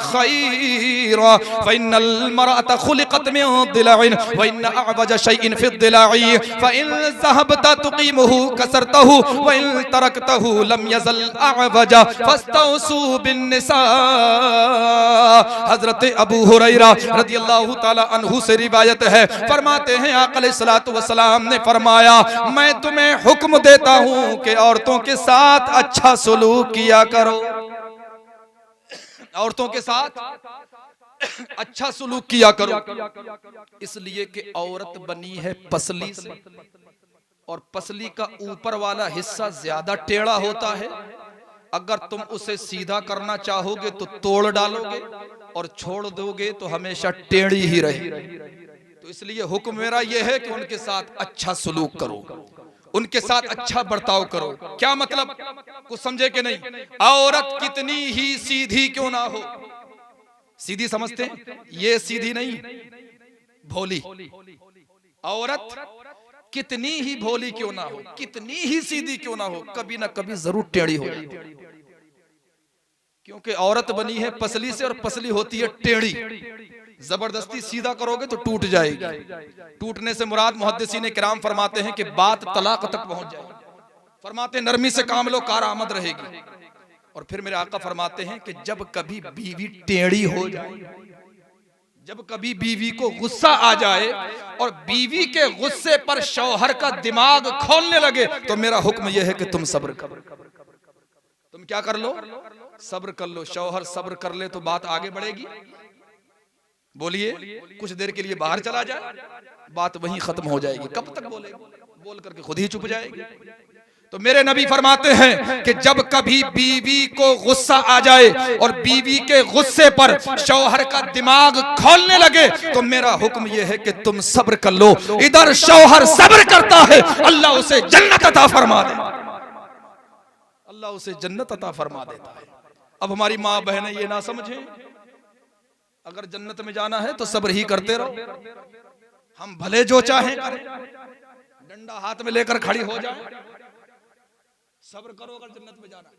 खैरा फइन्नल मरअत खुलिक़त मिन दिलाइन व इन अअवज शैइन फि दिलाई फइन ज़हबता तुक़ीमुहु कसरतहु व इन तरकतहु लम यज़ल अअवज फस्तौसू बिन निसा। हज़रत अबू हुरैरा रदियल्लाहु तआला अन्हु से रिवायत है, फरमाते हैं आका अलैहि वसलाम ने फरमाया, मैं तुम्हें हुक्म देता हूं कि औरतों के साथ अच्छा सलूक किया करो। औरतों के साथ अच्छा सलूक किया करो, इसलिए कि औरत बनी है पसली से, और पसली का ऊपर वाला हिस्सा ज्यादा टेढ़ा होता है। अगर तुम उसे सीधा करना चाहोगे तो तोड़ डालोगे, और छोड़ दोगे तो हमेशा टेढ़ी ही रहेगी। तो इसलिए हुक्म मेरा यह है कि उनके साथ अच्छा सलूक करो, उनके साथ अच्छा बर्ताव करो। क्या मतलब, कुछ समझे कि नहीं? औरत कितनी ही सीधी क्यों ना हो, सीधी समझते हैं, ये सीधी नहीं, भोली। औरत कितनी ही भोली क्यों ना हो, कितनी ही सीधी क्यों ना हो, कभी ना कभी जरूर टेढ़ी हो जाती है। क्योंकि औरत बनी है पसली से, और पसली होती है टेढ़ी। जबरदस्ती सीधा करोगे तो टूट जाएगी। टूटने से मुराद मुहद्दिसीन किराम फरमाते हैं कि बात तलाक तक पहुंच जाएगी। फरमाते नरमी से काम लो, कारआमद रहेगी। और फिर मेरे आका फरमाते हैं कि जब कभी बीवी टेढ़ी हो जाए, जब कभी बीवी को गुस्सा आ जाए और बीवी के गुस्से पर शौहर का दिमाग खोलने लगे, तो मेरा हुक्म यह है कि तुम सब्र करो। तुम क्या कर लो? सब्र कर लो। शौहर सब्र कर ले तो बात आगे बढ़ेगी। बोलिए, कुछ देर के लिए बाहर चला जाए, बात वहीं खत्म हो जाएगी। कब तक बोलेगी? बोल करके खुद ही चुप जाएगी। तो मेरे नबी फरमाते हैं कि जब कभी बीवी को गुस्सा आ जाए और बीवी के गुस्से पर शौहर का दिमाग खोलने लगे, तो मेरा हुक्म यह है कि तुम सब्र कर लो। इधर शौहर सब्र करता है, अल्लाह उसे जन्नत अता फरमा दे, अल्लाह उसे जन्नत अता फरमा देता है। अब हमारी माँ बहनें ये ना समझे, अगर जन्नत में जाना है तो सब्र ही करते रहो। हम भले जो चाहें करें, डंडा हाथ में लेकर खड़ी हो जाए, सब्र करो अगर जन्नत में जाना।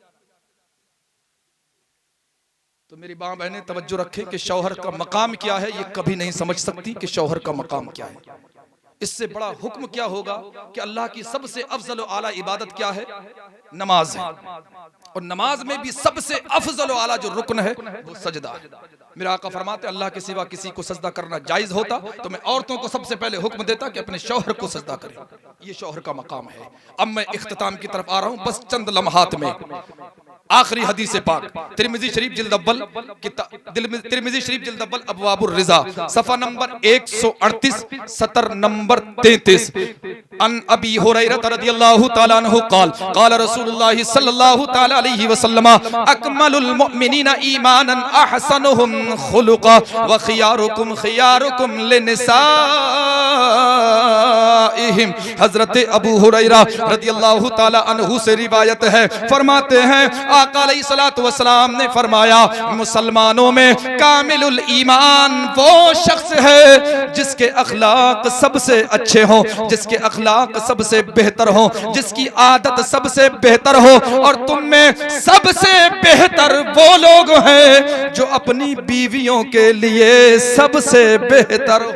तो मेरी माँ बहनें तवज्जो रखें कि शौहर का मकाम क्या है, ये कभी नहीं समझ सकती कि शौहर का मकाम क्या है। इससे बड़ा हुक्म क्या होगा कि अल्लाह की सबसे अफजल आला इबादत क्या है? नमाज है। और नमाज में भी सबसे अफजल आला जो रुकन है वो सजदा है। मेरा आका फरमाते अल्लाह के सिवा किसी को सजदा करना जायज होता तो मैं औरतों को सबसे पहले हुक्म देता कि अपने शौहर को सजदा करें। ये शौहर का मकाम है। अब मैं इख्तिताम की तरफ आ रहा हूं, बस चंद लम्हात में। आखिरी हदीस पाक तिरमिजी शरीफ जिल्द अव्वल, तिरमिजी शरीफ जिल्द अव्वल अबवाबुर रिज़ा, सफ़ा नंबर 138, सतर नंबर 33। अन अबी हुरैरा रदियल्लाहु तआला अन्हु क़ाल क़ाल रसूलुल्लाह सल्लल्लाहु तआला अलैहि वसल्लम अकमलुल मुमिनीना ईमानन अहसनुहुम खुलुक़ा व खियारुकुम खियारुकुम लिनिसाइहिम। हज़रत अबू हुरैरा रदियल्लाहु तआला अन्हु से रिवायत है, फरमाते हैं आका अलैहिस्सलातु वस्सलाम ने फरमाया, मुसलमानों में कामिलुल ईमान वो शख्स है जिसके अखलाक सबसे अच्छे हों, जिसके अखलाक सबसे बेहतर हों, जिसकी आदत सबसे बेहतर हो। और तुम में सबसे बेहतर वो लोग हैं जो अपनी बीवियों के लिए सबसे बेहतर हो,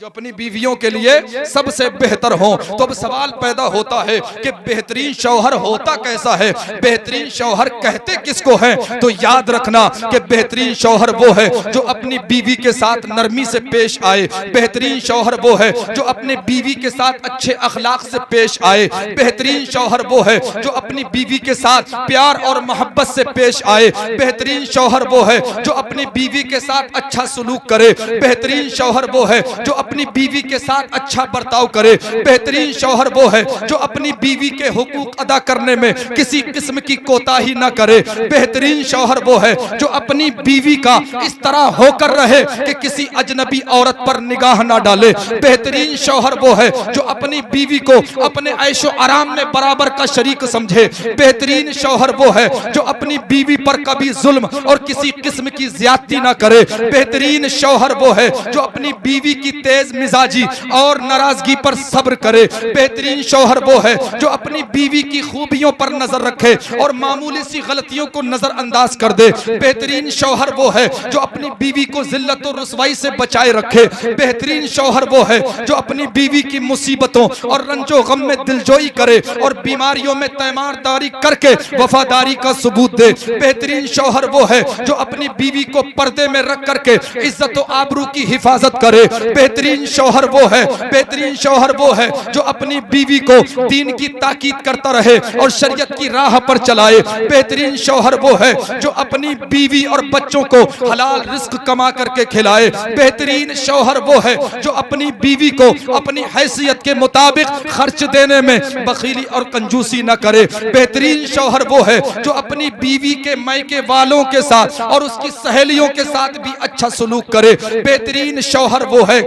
जो अपनी बीवियों के लिए सबसे बेहतर हो। तो अब सवाल पैदा होता है कि बेहतरीन शौहर होता कैसा है, बेहतरीन शौहर कहते किसको है? तो याद रखना कि बेहतरीन शौहर वो है जो अपनी बीवी के साथ नरमी से पेश आए, बेहतरीन शौहर वो है जो अपने बीवी के साथ अच्छे अखलाक से पेश आए, बेहतरीन शौहर वो है जो अपनी बीवी के साथ प्यार और मोहब्बत से पेश आए, बेहतरीन शौहर वो है जो अपनी बीवी के साथ अच्छा सलूक करे, बेहतरीन शौहर वो है जो अपनी बीवी के साथ अच्छा बर्ताव करे, बेहतरीन शौहर वो है जो अपनी बीवी के हुकूक अदा करने में किसी किस्म की कोताही न करे, बेहतरीन शौहर वो है जो अपनी बीवी का इस तरह होकर रहे कि किसी अजनबी औरत पर निगाह ना डाले, बेहतरीन शौहर वो है जो अपनी बीवी को अपने ऐशो आराम में बराबर का शरीक समझे, बेहतरीन शौहर वो है जो अपनी बीवी पर कभी जुल्म और किसी किस्म की ज्यादती ना करे, बेहतरीन शौहर वो है जो अपनी बीवी की तेज तेज मिजाजी और नाराजगी पर सब्र करे। बेहतरीन शौहर वो है जो अपनी बीवी की खूबियों पर नजर रखे और मामूली सी गलतियों को नजरअंदाज कर दे। बेहतरीन शौहर वो है जो अपनी बीवी को जिल्लत और रुसवाई से बचाए रखे। बेहतरीन शौहर वो है जो अपनी बीवी की मुसीबतों और रंजो गम में दिलजोई करे और बीमारियों में तैमारदारी करके वफादारी का सबूत दे। बेहतरीन शौहर वो है जो अपनी बीवी को पर्दे में रख करके इज्जत और आबरू की हिफाजत करे। बेहतरीन शौहर वो है, बेहतरीन शौहर वो है जो अपनी बीवी को दीन की ताकीद करता रहे और शरीयत की राह पर चलाए। बेहतरीन शौहर वो है जो अपनी बीवी और बच्चों को हलाल रिस्क कमा करके खिलाए। बेहतरीन शौहर वो है जो अपनी बीवी को अपनी हैसियत के मुताबिक खर्च देने में बखीली और कंजूसी न करे। बेहतरीन शौहर वो है जो अपनी बीवी के मायके वालों के साथ और उसकी सहेलियों के साथ भी अच्छा सलूक करे। बेहतरीन शौहर वो है,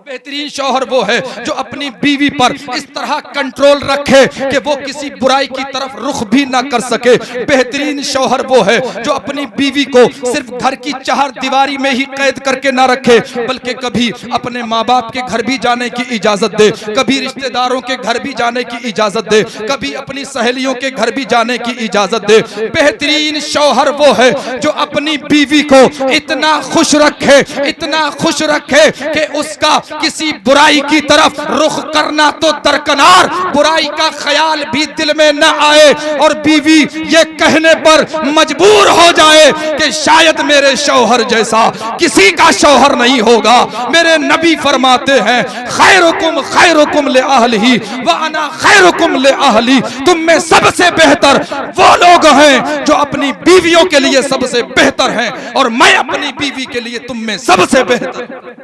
बेहतरीन शौहर वो है जो अपनी बीवी पर इस तरह कंट्रोल रखे कि वो किसी बुराई की तरफ रुख भी ना कर सके। बेहतरीन शौहर वो है जो अपनी बीवी को सिर्फ घर की चार दीवारी में ही कैद करके ना रखे, बल्कि कभी अपने माँ बाप के घर भी जाने की इजाजत दे, कभी रिश्तेदारों के घर भी जाने की इजाजत दे, कभी अपनी सहेलियों के घर भी जाने की इजाजत दे। बेहतरीन शौहर वो है जो अपनी बीवी को इतना खुश रखे, इतना खुश रखे कि उसका किसी बुराई की तरफ रुख करना तो दरकनार, बुराई का ख्याल भी दिल में न आए और बीवी ये कहने पर मजबूर हो जाए कि शायद मेरे शौहर जैसा किसी का शौहर नहीं होगा। मेरे नबी फरमाते हैं खैरुकुम ले अहलिही व अना खैरुकुम ले अहली। तुम में सबसे बेहतर वो लोग हैं जो अपनी बीवियों के लिए सबसे बेहतर हैं और मैं अपनी बीवी के लिए तुम में सबसे बेहतर,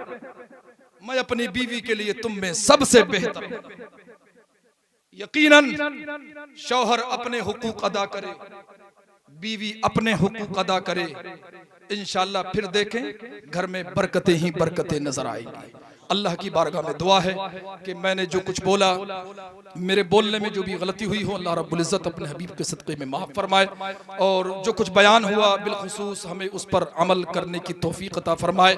मैं अपनी बीवी के लिए तुम में सबसे बेहतर। यकीनन शौहर अपने हुकूक अदा करे, बीवी अपने हुकूक अदा करे, इंशाअल्लाह फिर देखें घर में बरकतें ही बरकतें नजर आएंगी। अल्लाह की बारगाह में दुआ है कि मैंने जो कुछ बोला, मेरे बोलने में जो भी गलती हुई हो, अल्लाह रब्बुल इज्जत अपने हबीब के सदक़े में माफ़ फरमाए और जो कुछ बयान हुआ बिलखुसूस हमें उस पर अमल करने की तौफीक अता फरमाए।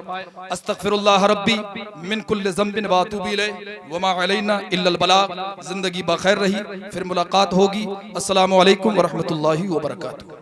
अस्तग़फिरुल्लाह रब्बी मिन कुल्लि ज़ंबिन व अतूबु इलैहि व मा अलैना इल्लल बलाग। ज़िंदगी बखैर रही, फिर मुलाकात होगी। अस्सलामु अलैकुम व रहमतुल्लाहि व बरकातुहू।